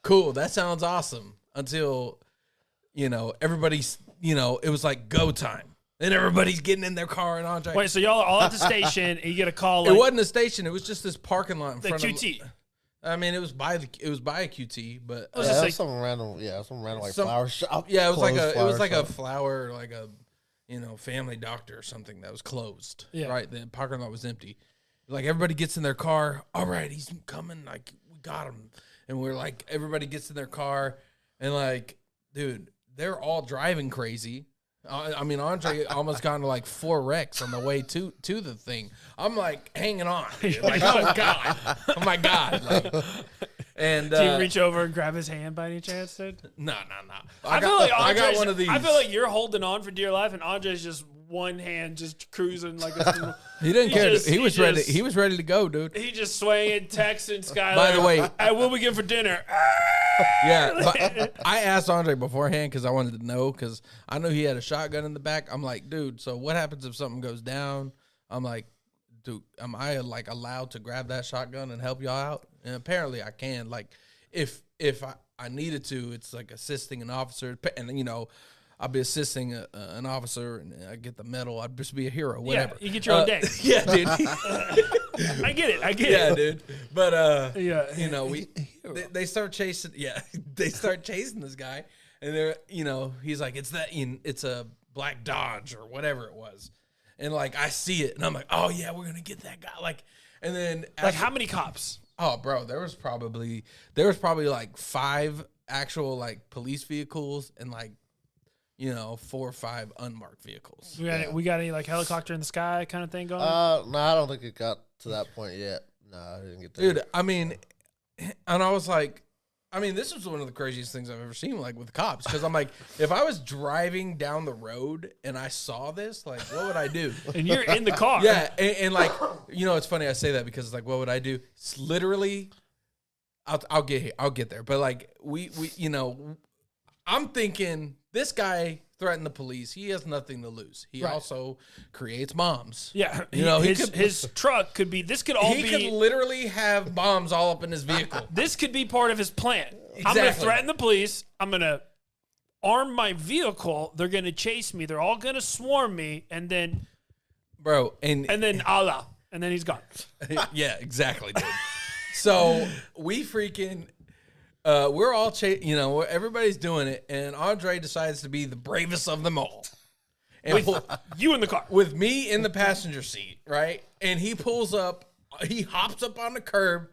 Cool, that sounds awesome. Until, everybody's, it was like go time. And everybody's getting in their car and Andre. Wait, so y'all are all at the station and you get a call It wasn't a station. It was just this parking lot in front QT. It was by a QT, but... it was some random like flower shop. Yeah, it was like a flower, like a... Family Doctor or something that was closed. Yeah. Right? The parking lot was empty. Like, everybody gets in their car. All right, he's coming. Like, we got him. And we're like, everybody gets in their car. And, like, dude, they're all driving crazy. Andre almost got into, like, 4 wrecks on the way to the thing. I'm, like, hanging on. Like, oh, my God. Oh, my God. Like, and do you reach over and grab his hand by any chance, dude? No. I got one of these. I feel like you're holding on for dear life, and Andre's just one hand just cruising like a. He didn't care. He was ready. He was ready to go, dude. He just swinging, texting Skylar. By the way, hey, what we get for dinner? Yeah, but I asked Andre beforehand because I wanted to know because I knew he had a shotgun in the back. I'm like, dude, so what happens if something goes down? I'm like, dude, am I like allowed to grab that shotgun and help y'all out? And apparently I can. Like, if I needed to, it's like assisting an officer. And I'll be assisting an officer and I get the medal. I'd just be a hero, whatever. Yeah, you get your own day. Yeah, dude. I get it. Yeah, dude. But Yeah. you know, they start chasing. Yeah, they start chasing this guy, and they're he's like, it's a black Dodge or whatever it was, and like I see it, and I'm like, oh yeah, we're gonna get that guy. Like, and then Like how many cops? Oh, bro, there was probably like 5 actual like police vehicles and like 4 or 5 unmarked vehicles. We got any like helicopter in the sky kind of thing going? No, I don't think it got to that point yet. No, I didn't get there. Dude, I mean, and I was like, this was one of the craziest things I've ever seen, like with cops, because I'm like, if I was driving down the road and I saw this, like, what would I do? And you're in the car. Yeah, and like, it's funny I say that because it's like, what would I do? It's literally, I'll get there, but like we I'm thinking this guy threatened the police. He has nothing to lose. He also creates bombs. Yeah, his truck could be. This could all be. He could literally have bombs all up in his vehicle. This could be part of his plan. Exactly. I'm going to threaten the police. I'm going to arm my vehicle. They're going to chase me. They're all going to swarm me, and then, bro, and then Allah, and then he's gone. Yeah, exactly, dude. So we freaking. We're all, everybody's doing it, and Andre decides to be the bravest of them all. And With you in the car. with me in the passenger seat, right? And he hops up on the curb,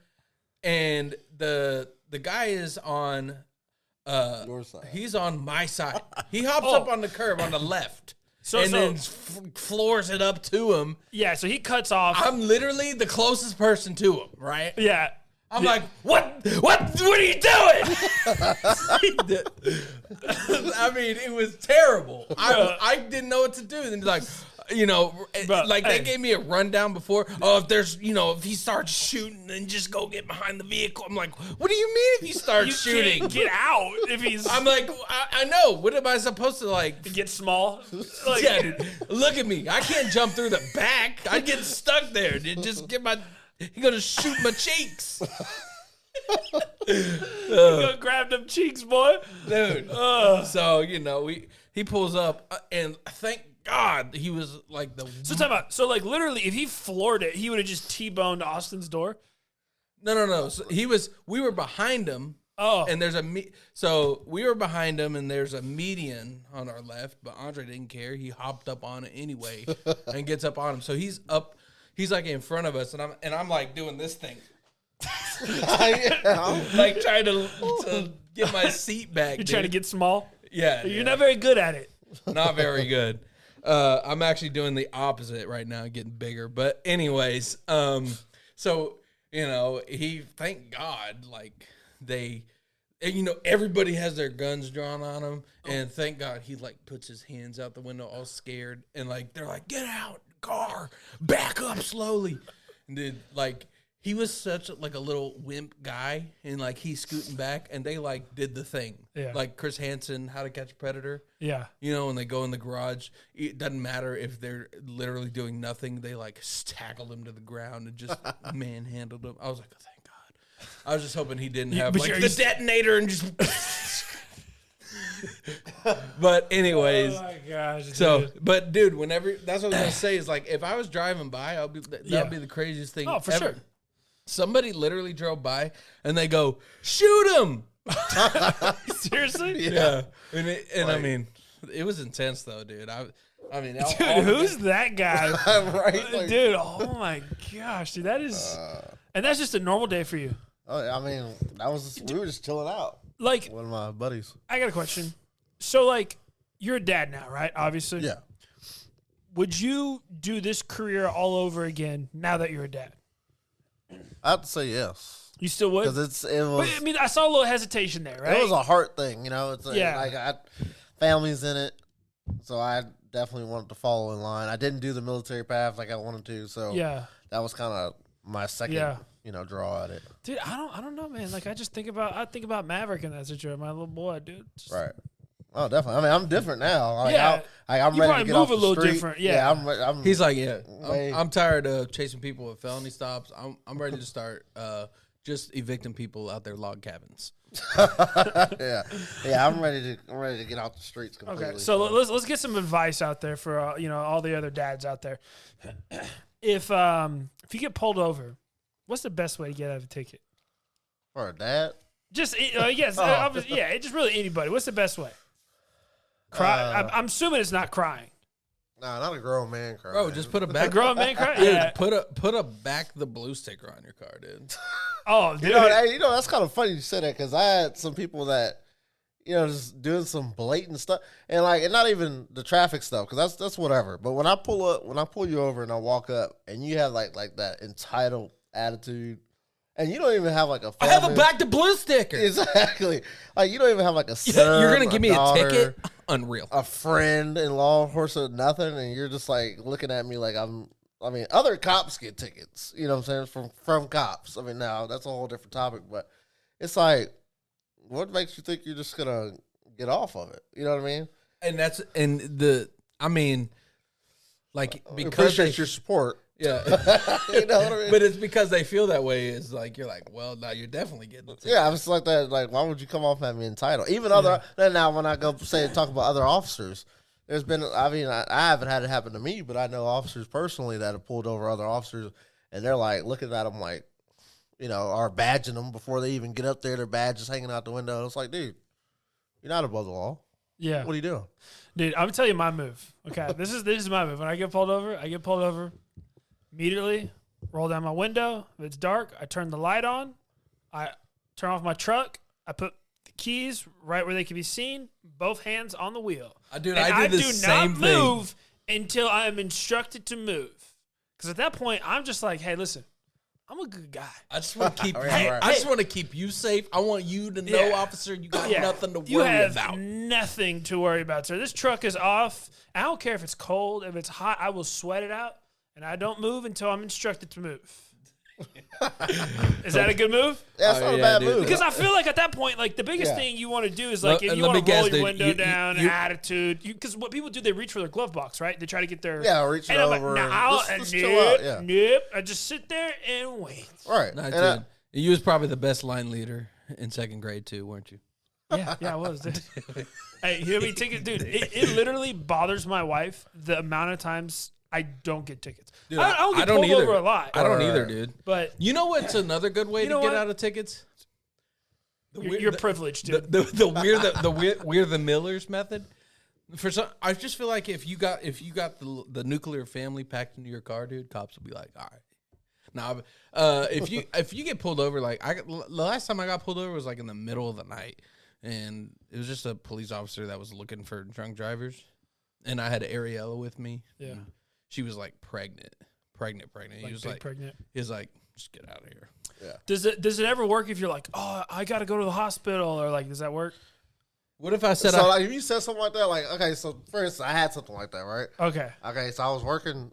and the guy is on Your side. He's on my side. He hops up on the curb on the left, then floors it up to him. Yeah, so he cuts off. I'm literally the closest person to him, right? Yeah. I'm like, what are you doing? It was terrible. I didn't know what to do. And like, they gave me a rundown before. Oh, if he starts shooting, then just go get behind the vehicle. I'm like, what do you mean if he starts shooting? Can't get out if he's. I'm like, I know. What am I supposed to like? Get small. Like, yeah, dude, look at me. I can't jump through the back. I get stuck there. Dude. Just get my. He gonna shoot my cheeks. Go grab them cheeks, boy, dude. So he pulls up, and thank God he was like the. So time out. So like literally, if he floored it, he would have just T-boned Austin's door. No. So we were behind him. Oh, and there's so we were behind him, and there's a median on our left, but Andre didn't care. He hopped up on it anyway, and gets up on him. So he's up. He's like in front of us, and I'm like doing this thing, like trying to get my seat back. You're trying to get small. Yeah, you're not very good at it. Not very good. I'm actually doing the opposite right now, getting bigger. But anyways, so he thank God like they. And, everybody has their guns drawn on him, and thank God he like puts his hands out the window, all scared, and like they're like, "Get out, car, back up slowly." And dude, like he was such a little wimp guy, and like he's scooting back, and they like did the thing, like Chris Hansen, How to Catch a Predator. Yeah, when they go in the garage, it doesn't matter if they're literally doing nothing; they like tackled him to the ground and just manhandled him. I was like, thank God. I was just hoping he didn't have the detonator and just. But anyways, oh my gosh. So, but dude, whenever that's what I was gonna say is like if I was driving by, that'd be the craziest thing. Oh, for ever. sure. Somebody literally drove by and they go, "Shoot him!" Seriously? Yeah. And it was intense though, dude. Dude, who's that guy? Right? Like, dude, oh my gosh, dude, that is, and that's just a normal day for you. Oh, we were just chilling out. Like one of my buddies. I got a question. So, like, you're a dad now, right? Obviously. Yeah. Would you do this career all over again now that you're a dad? I have to say yes. You still would? Because it was. But, I saw a little hesitation there, right? It was a heart thing, It's yeah. Family's in it, so I definitely wanted to follow in line. I didn't do the military path like I wanted to, so that was kind of my second, draw at it. Dude, I don't know, man. Like I think about Maverick in that situation, my little boy, dude. Right. Oh, definitely. I'm different now. Like, yeah, I'm you ready probably to get move off a little the street. different. Yeah, I'm He's like, I'm tired of chasing people with felony stops. I'm ready to start just evicting people out their log cabins. yeah. I'm ready to get out the streets completely. Okay, so let's get some advice out there for all the other dads out there. If you get pulled over, what's the best way to get out of a ticket? For a dad? Just yeah, just really anybody. What's the best way? Cry. I'm assuming it's not crying. Nah, not a grown man crying. Bro, just put a back. A grown man crying. Dude, Yeah. put a back the blue sticker on your car, dude. Oh, dude. That's kind of funny you said that because I had some people that, just doing some blatant stuff and not even the traffic stuff because that's whatever. But when I pull you over and I walk up and you have like that entitled attitude and you don't even have like a family. I have a back the blue sticker. Exactly. Like you don't even have like a son. You're gonna give me daughter, a ticket? Unreal. A friend in law enforcement, nothing, and you're just like looking at me like other cops get tickets. You know what I'm saying? From cops. I mean, now that's a whole different topic, but it's like, what makes you think you're just gonna get off of it? You know what I mean? Because appreciate your support. Yeah. You know what I mean? But it's because they feel that way. It's like you're like, well, now you're definitely getting the ticket. Yeah, it's like that. Like, why would you come off at me entitled? Even now when I go talk about other officers, there's been. I mean, I haven't had it happen to me, but I know officers personally that have pulled over other officers, and they're like looking at them like, or badging them before they even get up there. Their badge is hanging out the window. And it's like, dude, you're not above the law. Yeah. What are you doing? Dude, I'm gonna tell you my move. Okay, this is my move. When I get pulled over, immediately roll down my window. If it's dark, I turn the light on. I turn off my truck. I put the keys right where they can be seen. Both hands on the wheel. I do the same thing. I do not move until I am instructed to move. Because at that point, I'm just like, hey, listen, I'm a good guy. I just want to keep. I just want to keep you safe. I want you to know, officer, you got nothing to worry you have about. Nothing to worry about, sir. This truck is off. I don't care if it's cold, if it's hot. I will sweat it out, and I don't move until I'm instructed to move. Is that a good move? That's not a bad move. Because I feel like at that point, like the biggest thing you want to do is like if you want to roll your window down, attitude. Because what people do, they reach for their glove box, right? They try to get their reach it over. Let's chill out. Yeah. Nope. I just sit there and wait. Right. You was probably the best line leader in second grade too, weren't you? Yeah, I was. Dude. Hey, you know me tickets, dude. It literally bothers my wife the amount of times I don't get tickets. Dude, I don't get pulled over a lot. I don't either, dude. But you know what's another good way to get out of tickets? You're privileged, dude. The we're the Millers method. For some, I just feel like if you got the nuclear family packed into your car, dude, cops will be like, all right. Now, if you get pulled over, like the last time I got pulled over was like in the middle of the night, and it was just a police officer that was looking for drunk drivers, and I had Ariella with me. Yeah. She was like pregnant. Like he was like pregnant. He was like, just get out of here. Yeah. Does it ever work if you're like, oh, I got to go to the hospital, or like, does that work? What if I said like if you said something like that, like okay, so first I had something like that, right? Okay, so I was working.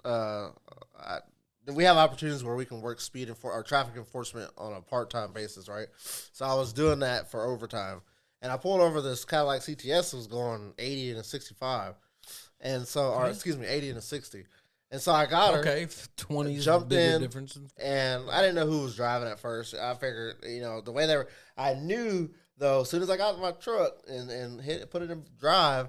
We have opportunities where we can work speed or traffic enforcement on a part-time basis, right? So I was doing that for overtime, and I pulled over this Cadillac CTS that was going 80 and a 65, and so 80 and a 60. And so I got her. Okay, 20 jumped in, difference. And I didn't know who was driving at first. I figured, the way they were. I knew though, as soon as I got in my truck and put it in drive,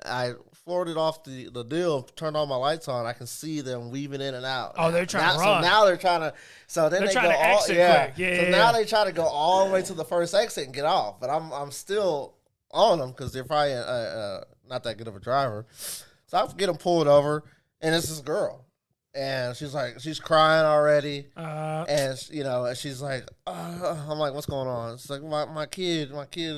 I floored it off the deal, turned all my lights on. I can see them weaving in and out. Oh, they're trying to run. So now they're trying to. So then they're they trying go to all exit quick. Yeah. Now they try to go all the way to the first exit and get off. But I'm still on them because they're probably not that good of a driver. So I get them pulled over, and it's this girl. And she's crying already. And she's like, I'm like, what's going on? It's like, my kid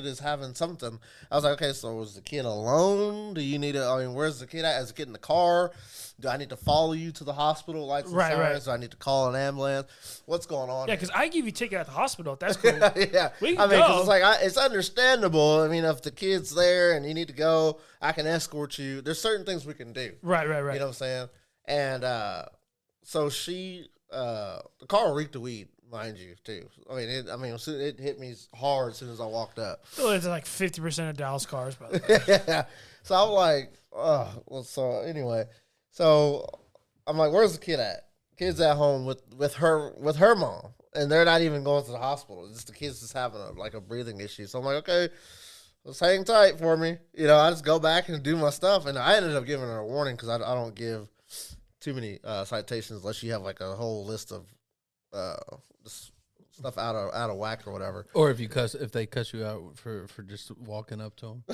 is having something. I was like, okay, so is the kid alone? Do you need where's the kid at? Is the kid in the car? Do I need to follow you to the hospital? Lights and sirens? Right. Do I need to call an ambulance? What's going on? Yeah, because I give you a ticket at the hospital. That's cool. Yeah. We can go. It's like, it's understandable. I mean, if the kid's there and you need to go, I can escort you. There's certain things we can do. Right. You know what I'm saying? And so she, the car reeked of weed, mind you, too. It hit me hard as soon as I walked up. Well, it's like 50% of Dallas cars, by the way. Yeah. So I'm like, so anyway, so I'm like, where's the kid at? kids at home with her mom, and they're not even going to the hospital. It's just the kids just having a breathing issue. So I'm like, okay, let's hang tight for me. I just go back and do my stuff, and I ended up giving her a warning because I don't give too many citations unless you have like a whole list of stuff out of whack or whatever. Or if they cuss you out for just walking up to them.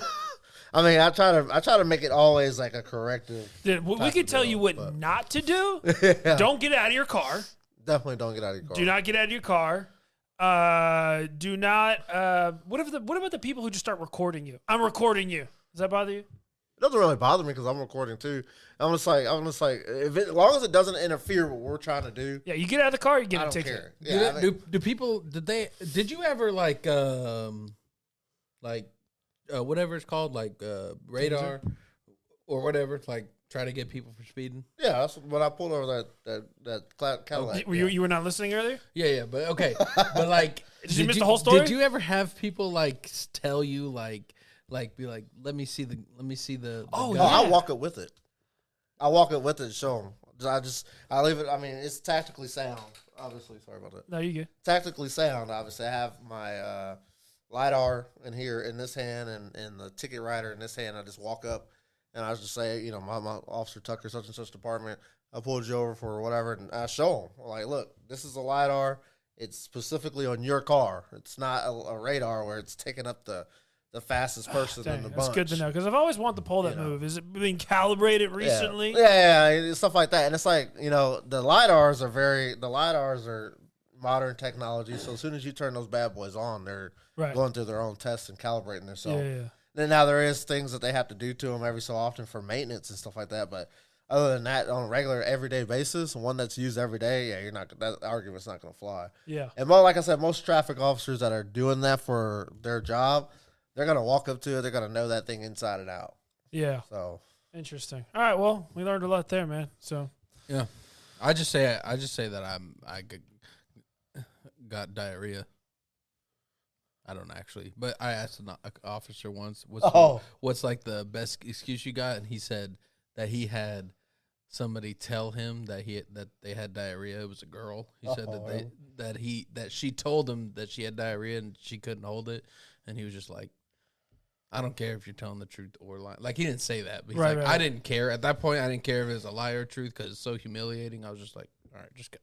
I mean, I try to make it always like a corrective. Dude, we could tell you what not to do. Yeah. Don't get out of your car. Definitely don't get out of your car. Do not get out of your car. Do not. What about the people who just start recording you? I'm recording you. Does that bother you? It doesn't really bother me because I'm recording too. I'm just like, as long as it doesn't interfere with what we're trying to do. Yeah, you get out of the car, you get I a don't ticket. care. Yeah, Do people did you ever whatever it's called, radar or whatever, like try to get people for speeding? Yeah, that's when I pulled over that Cadillac. You were not listening earlier? Yeah, but okay. But like Did you miss the whole story? Did you ever have people tell you be like, let me see the Oh, gun? yeah. I walk it with it. And show them. I leave it. I mean, it's tactically sound. Obviously, sorry about that. No, you good. Tactically sound. Obviously, I have my LiDAR in this hand and the ticket writer in this hand. I just walk up and I just say, my Officer Tucker, such and such department, I pulled you over for whatever, and I show them like, look, this is a LiDAR. It's specifically on your car. It's not a radar where it's taking up the fastest person in the bunch. That's good to know because I've always wanted to pull that move. Is it being calibrated recently? Yeah, stuff like that. And it's like, the LiDARs are modern technology. So as soon as you turn those bad boys on, they're going through their own tests and calibrating themselves. Yeah. Then now there is things that they have to do to them every so often for maintenance and stuff like that. But other than that, on a regular everyday basis, one that's used every day, that argument's not going to fly. Yeah. And like I said, most traffic officers that are doing that for their job, they're going to walk up to it. They're going to know that thing inside and out. Yeah. So interesting. All right. Well, we learned a lot there, man. So yeah, I just say that I got diarrhea. I don't actually, but I asked an officer once, what's like the best excuse you got, and he said that he had somebody tell him that they had diarrhea. It was a girl. He said that she told him that she had diarrhea and she couldn't hold it, and he was just like, I don't care if you're telling the truth or lying. Like, he didn't say that, but he's I didn't care. At that point, I didn't care if it was a lie or truth because it's so humiliating. I was just like, all right, just go.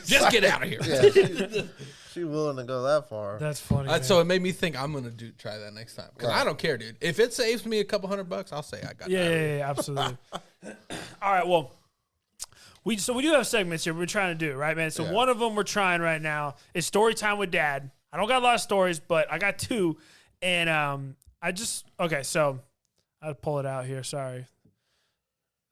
Just get out of here. Yeah, she willing to go that far. That's funny. So it made me think I'm going to try that next time because I don't care, dude. If it saves me a couple $100, I'll say I got diarrhea. Yeah, absolutely. All right, well, we do have segments here we're trying to do, right, man? So one of them we're trying right now is story time with Dad. I don't got a lot of stories, but I got two, and so I'll pull it out here. Sorry.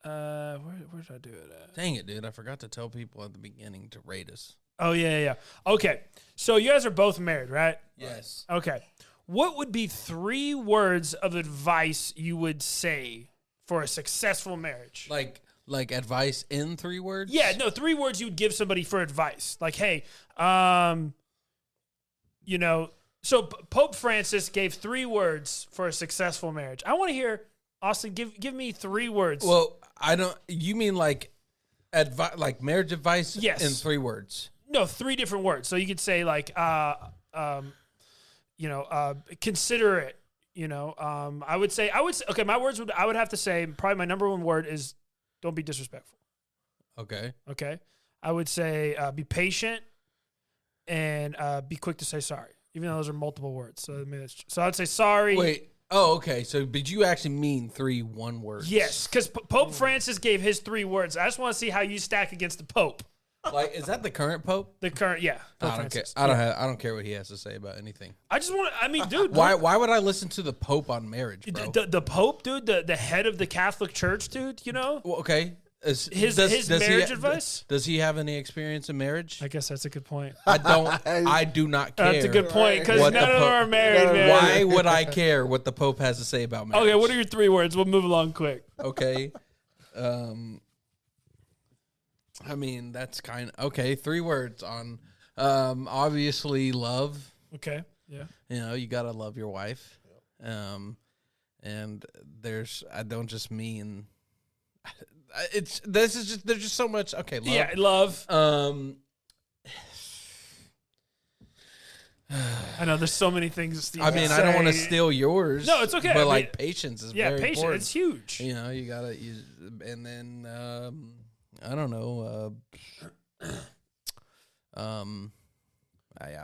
Where did I do it at? Dang it, dude. I forgot to tell people at the beginning to rate us. Oh, yeah. Okay. So you guys are both married, right? Yes. Okay. What would be 3 words of advice you would say for a successful marriage? Like advice in 3 words? Yeah, no, 3 words you would give somebody for advice. Like, hey, so Pope Francis gave 3 words for a successful marriage. I want to hear, Austin, give me 3 words. Well, I don't. You mean like marriage advice? Yes. In 3 words. No, 3 different words. So you could say consider it. I would say. Okay, my words I would have to say probably my number 1 word is don't be disrespectful. Okay. Okay. I would say be patient and be quick to say sorry, even though those are multiple words. So I'd say sorry. Wait. Oh, okay. So, did you actually mean 3 one words? Yes, because Pope Francis gave his 3 words. I just want to see how you stack against the Pope. Like, is that the current Pope? The current, yeah. Pope I don't Francis. care. I don't care what he has to say about anything. I just want to. I mean, dude. Why would I listen to the Pope on marriage, bro? The Pope, dude. The head of the Catholic Church, dude. Well, okay. His marriage advice? Does he have any experience in marriage? I guess that's a good point. I do not care. That's a good point because none of them are married, man. Why would I care what the Pope has to say about marriage? Okay, what are your 3 words? We'll move along quick. Okay. I mean, that's kind of okay. 3 words on, obviously love. Okay. Yeah. You gotta love your wife. And I don't just mean. there's just so much. Okay, love. Yeah, love. I know there's so many things. Steve I mean, I don't want to steal yours. No, it's okay. But I mean, patience is yeah, very patience. important. It's huge. You know, you gotta use, and then I don't know. I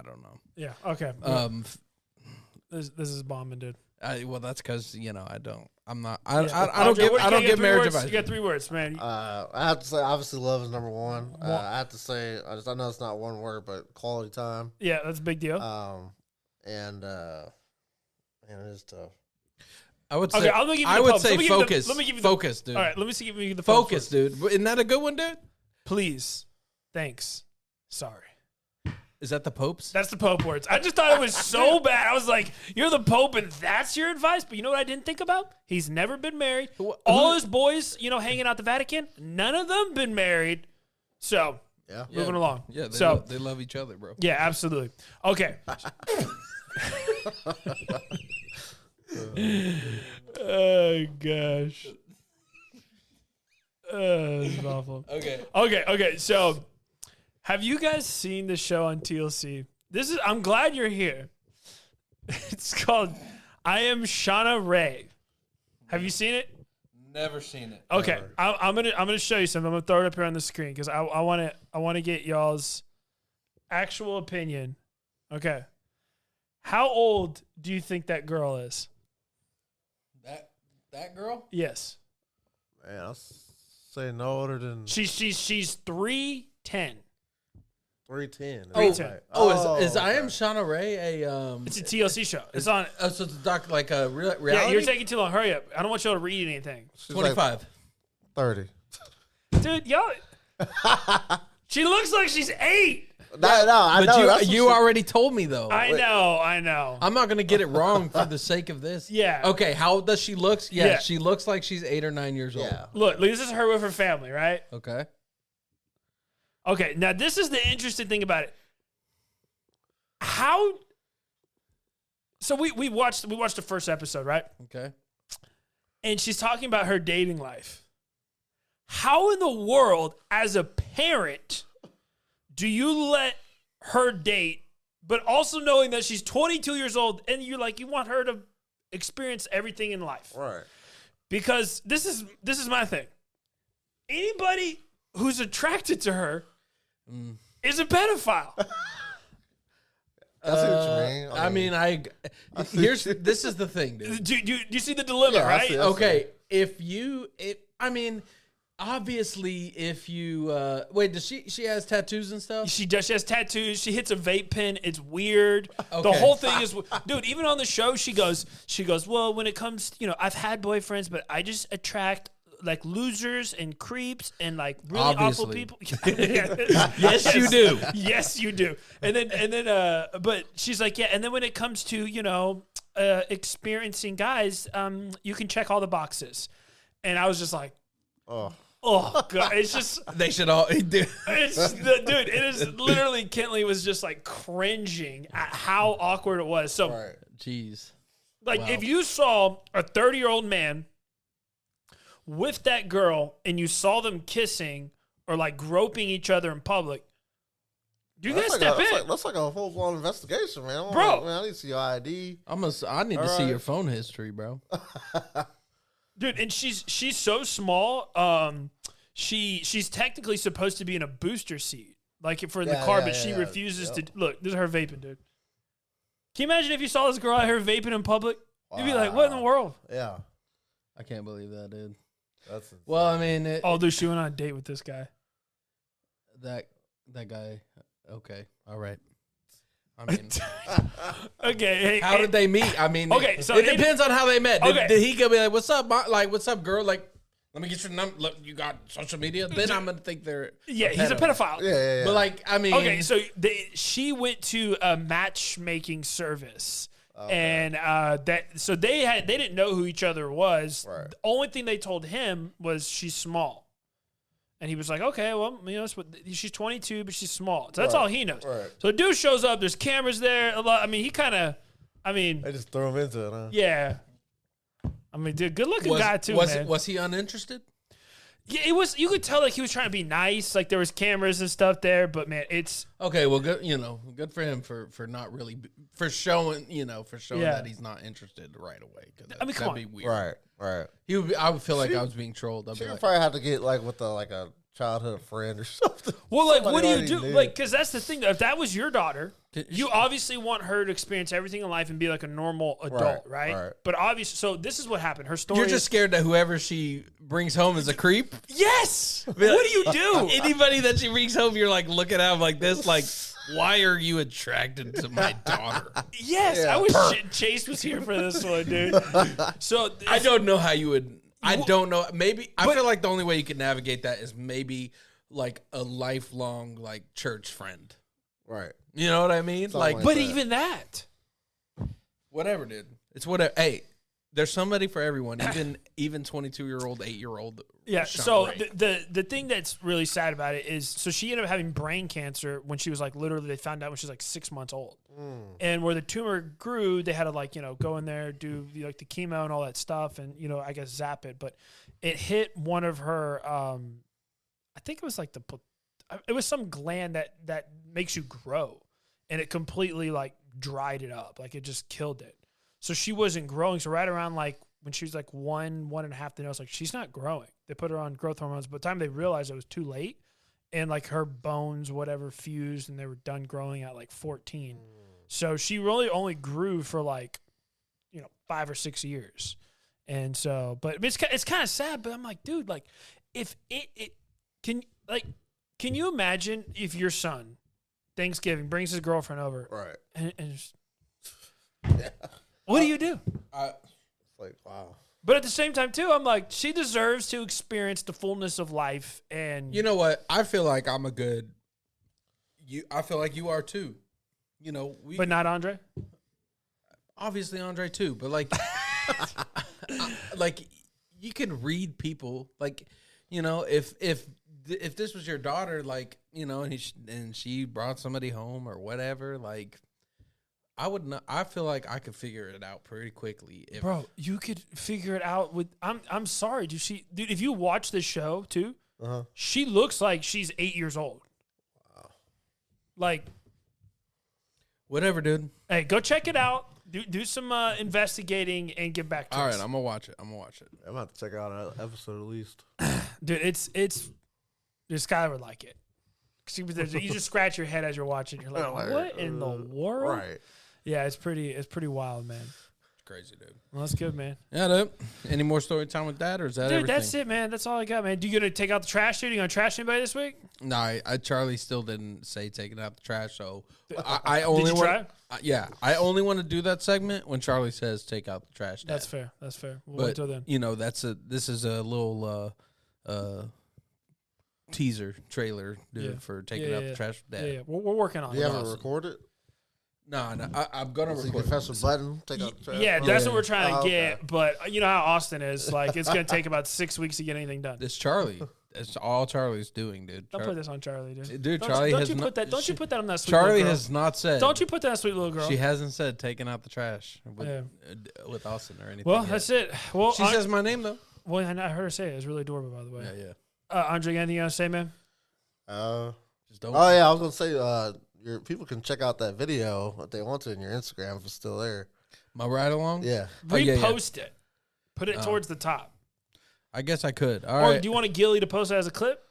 don't know. Yeah. Okay. This is bombing, dude. Well, that's because I don't. I'm not. Yeah. I don't give marriage advice. You got 3 words, man. I have to say, obviously, love is number one. I have to say, I know it's not one word, but quality time. Yeah, that's a big deal. And it is tough. I would say. Okay, I'm gonna give you the I would pubs. say focus. Let me give you focus, dude. All right, let me give you the focus, dude. Isn't that a good one, dude? Please, thanks, sorry. Is that the Pope's? That's the Pope words. I just thought it was so bad. I was like, you're the Pope and that's your advice? But you know what I didn't think about? He's never been married. All his boys, hanging out the Vatican, none of them been married. So, moving along. Yeah, they love each other, bro. Yeah, absolutely. Okay. Oh, gosh. This is awful. Okay, so... Have you guys seen the show on TLC? I'm glad you're here. It's called I Am Shauna Ray. Have you seen it? Never seen it. Okay, I'm gonna show you something. I'm gonna throw it up here on the screen because I want to get y'all's actual opinion. Okay, how old do you think that girl is? That girl? Yes. Man, I'll say no older than She's 3'10". 310. Is I Am Shauna Ray a It's a TLC show. It's on. So it's a doc like a reality. Yeah, you're taking too long. Hurry up! I don't want y'all to read anything. 25, 30. Dude, y'all. She looks like she's 8. No, I know. But you already told me though. I know. I'm not gonna get it wrong for the sake of this. Yeah. Okay. How does she look? Yeah, Yeah. she looks like she's 8 or 9 years old. Look, this is her with her family, right? Okay. Okay, now this is the interesting thing about it. How? So we watched the first episode, right? Okay. And she's talking about her dating life. How in the world, as a parent, do you let her date, but also knowing that she's 22 years old and you want her to experience everything in life? Right. Because this is my thing. Anybody who's attracted to her is a pedophile. I see what you mean. This is the thing, dude. Do you see the dilemma, right? I see. Okay, obviously, if you wait, does she has tattoos and stuff? She does. She has tattoos. She hits a vape pen. It's weird. Okay. The whole thing is, dude. Even on the show, she goes. Well, when it comes, I've had boyfriends, but I just attract like losers and creeps and like really awful people. Yes, you do. Yes, you do. And then, but she's like, yeah. And then when it comes to experiencing guys, you can check all the boxes. And I was just like, oh god, it's just they should all do. dude. It is literally Kentley was just like cringing at how awkward it was. So, Right. Jeez, like if you saw a 30-year-old man with that girl and you saw them kissing or like groping each other in public, you guys step in. That's like a full blown investigation, man. Bro. Man, I need to see your ID. I need to see your phone history, bro. Dude, and she's so small. She's technically supposed to be in a booster seat, like for the car, but she refuses to. Look, this is her vaping, dude. Can you imagine if you saw this girl out here vaping in public? You'd be like, "What in the world?" Yeah, I can't believe that, dude. that's insane. Well, I mean, Dude, she went on a date with this guy. that guy. Okay, all right. I mean, Okay, hey, how did they meet? I mean, Okay, so it depends on how they met. Okay. Did he go be like, "What's up, what's up, girl? Like, let me get your number. Look, you got social media." Then I'm gonna think they're he's a pedophile. Yeah. But like, I mean, Okay, so she went to a matchmaking service, and so they didn't know who each other was. Right. The only thing they told him was she's small, and he was like, "Okay, well, she's 22, but she's small." So that's all he knows. Right. So the dude shows up. There's cameras there. A lot. I mean, They just throw him into it, huh? yeah. I mean, dude, good looking guy too, man. Was he uninterested? Yeah, it was. You could tell like he was trying to be nice. Like there was cameras and stuff there, but man, it's okay. Well, good. Good for him for not really for showing that he's not interested right away. I mean, come on. That'd be weird. Right. I would feel like I was being trolled. I'd be like, probably have to get like with a childhood friend or something. Well, like, what do you do? Like, because that's the thing. If that was your daughter, you obviously want her to experience everything in life and be like a normal adult, right? But obviously, so this is what happened. Her story. You're just scared that whoever she brings home is a creep. Yes. What do you do? Anybody that she brings home, you're like looking at them like this, like, why are you attracted to my daughter? Yes, I wish Chase was here for this one, dude. So I don't know how you would. I don't know. Maybe I feel like the only way you could navigate that is maybe like a lifelong like church friend. Right. You know what I mean? Like but even that. Whatever, dude. It's whatever. Hey, there's somebody for everyone. Even 22-year-old, 8-year-old. Yeah. So the thing that's really sad about it is, so she ended up having brain cancer when she was like literally, they found out when she was like 6 months old, and where the tumor grew, they had to like go in there, do like the chemo and all that stuff, and I guess zap it, but it hit one of her. I think it was like it was some gland that makes you grow, and it completely like dried it up, like it just killed it. So she wasn't growing. So right around like when she was like 1.5, they noticed like she's not growing. They put her on growth hormones, but by the time they realized it was too late, and like her bones, whatever, fused, and they were done growing at like 14. So she really only grew for like 5 or 6 years. And so, but it's kind of sad. But I'm like, dude, like if it can you imagine if your son Thanksgiving brings his girlfriend over, right, and just, what do you do? It's like, wow. But at the same time, too, I'm like, she deserves to experience the fullness of life. And you know what? I feel like I'm a good. I feel like you are too. But not Andre. Obviously, Andre too. But like, like you can read people. Like, if this was your daughter, like and she brought somebody home or whatever, like. I would not. I feel like I could figure it out pretty quickly. Bro, you could figure it out with. I'm sorry, dude. If you watch this show too, she looks like she's 8 years old. Wow. Like, whatever, dude. Hey, go check it out. Do some investigating and get back to us. All right, I'm gonna watch it. I'm gonna have to check out an episode at least. Dude, it's Skylar would like it. You just scratch your head as you're watching. You're like, what in the world? Right. Yeah, it's pretty wild, man. It's crazy, dude. Well, that's good, man. Yeah, dude. Any more story time with that, or is that everything? That's it, man. That's all I got, man. You gonna take out the trash, dude? You gonna trash anybody this week? No, Charlie still didn't say taking out the trash, so I only want. Yeah, I only want to do that segment when Charlie says take out the trash. Dad. That's fair. We'll wait till then. This is a little teaser trailer, dude, for taking out the trash. Dad. Yeah. We're working on it. You haven't recorded? No, I'm gonna record. You can press a button, take out the trash. Yeah, that's what we're trying to get. Okay. But you know how Austin is. Like, it's gonna take about 6 weeks to get anything done. It's Charlie. It's all Charlie's doing, dude. Don't put this on Charlie, dude. Dude, Charlie has not. Don't you put that on that sweet Charlie little girl. has not said. Don't you put that on sweet little girl. She hasn't said taking out the trash with Austin or anything. Well, that's it. Well, she says my name though. Well, I heard her say it. It's really adorable, by the way. Yeah. Andre, anything you want to say, man? Just don't. Oh yeah, I was gonna say. Your people can check out that video if they want to in your Instagram if it's still there. My ride along? Yeah. Repost it. Put it towards the top. I guess I could. All or right. Do you want Gilly to post it as a clip?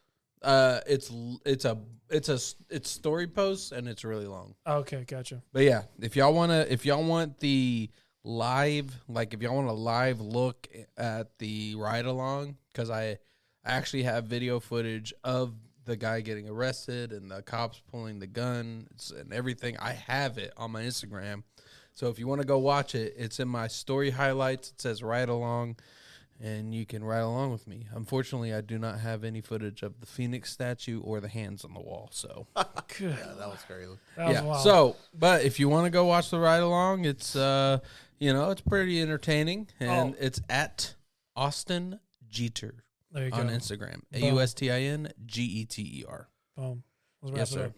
It's story post and it's really long. Okay, gotcha. But yeah, if y'all want the live, like if y'all want a live look at the ride along, because I actually have video footage of the guy getting arrested and the cops pulling the gun and everything. I have it on my Instagram. So if you want to go watch it, it's in my story highlights. It says ride along, and you can ride along with me. Unfortunately, I do not have any footage of the Phoenix statue or the hands on the wall. So yeah, that was crazy. That was wild. So, but if you want to go watch the ride along, it's it's pretty entertaining, and it's at Austin Jeter. There you on go. Instagram, AUSTINGETER. Boom. Yes, sir.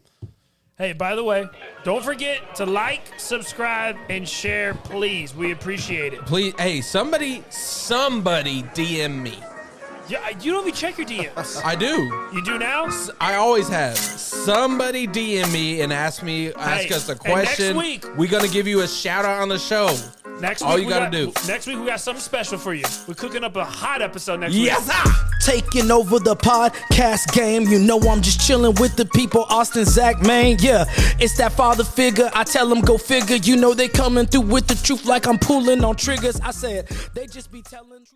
Hey, by the way, don't forget to like, subscribe, and share, please. We appreciate it. Please, hey, somebody DM me. Yeah, you don't even check your DMs. I do. You do now? I always have. Somebody DM me and ask us a question. Next week, we're gonna give you a shout out on the show. Next all week you gotta do. Next week we got something special for you. We're cooking up a hot episode next week. Yes, sir. Taking over the podcast game. You know I'm just chilling with the people. Austin, Zach, man, yeah. It's that father figure. I tell them go figure. You know they coming through with the truth like I'm pulling on triggers. I said they just be telling.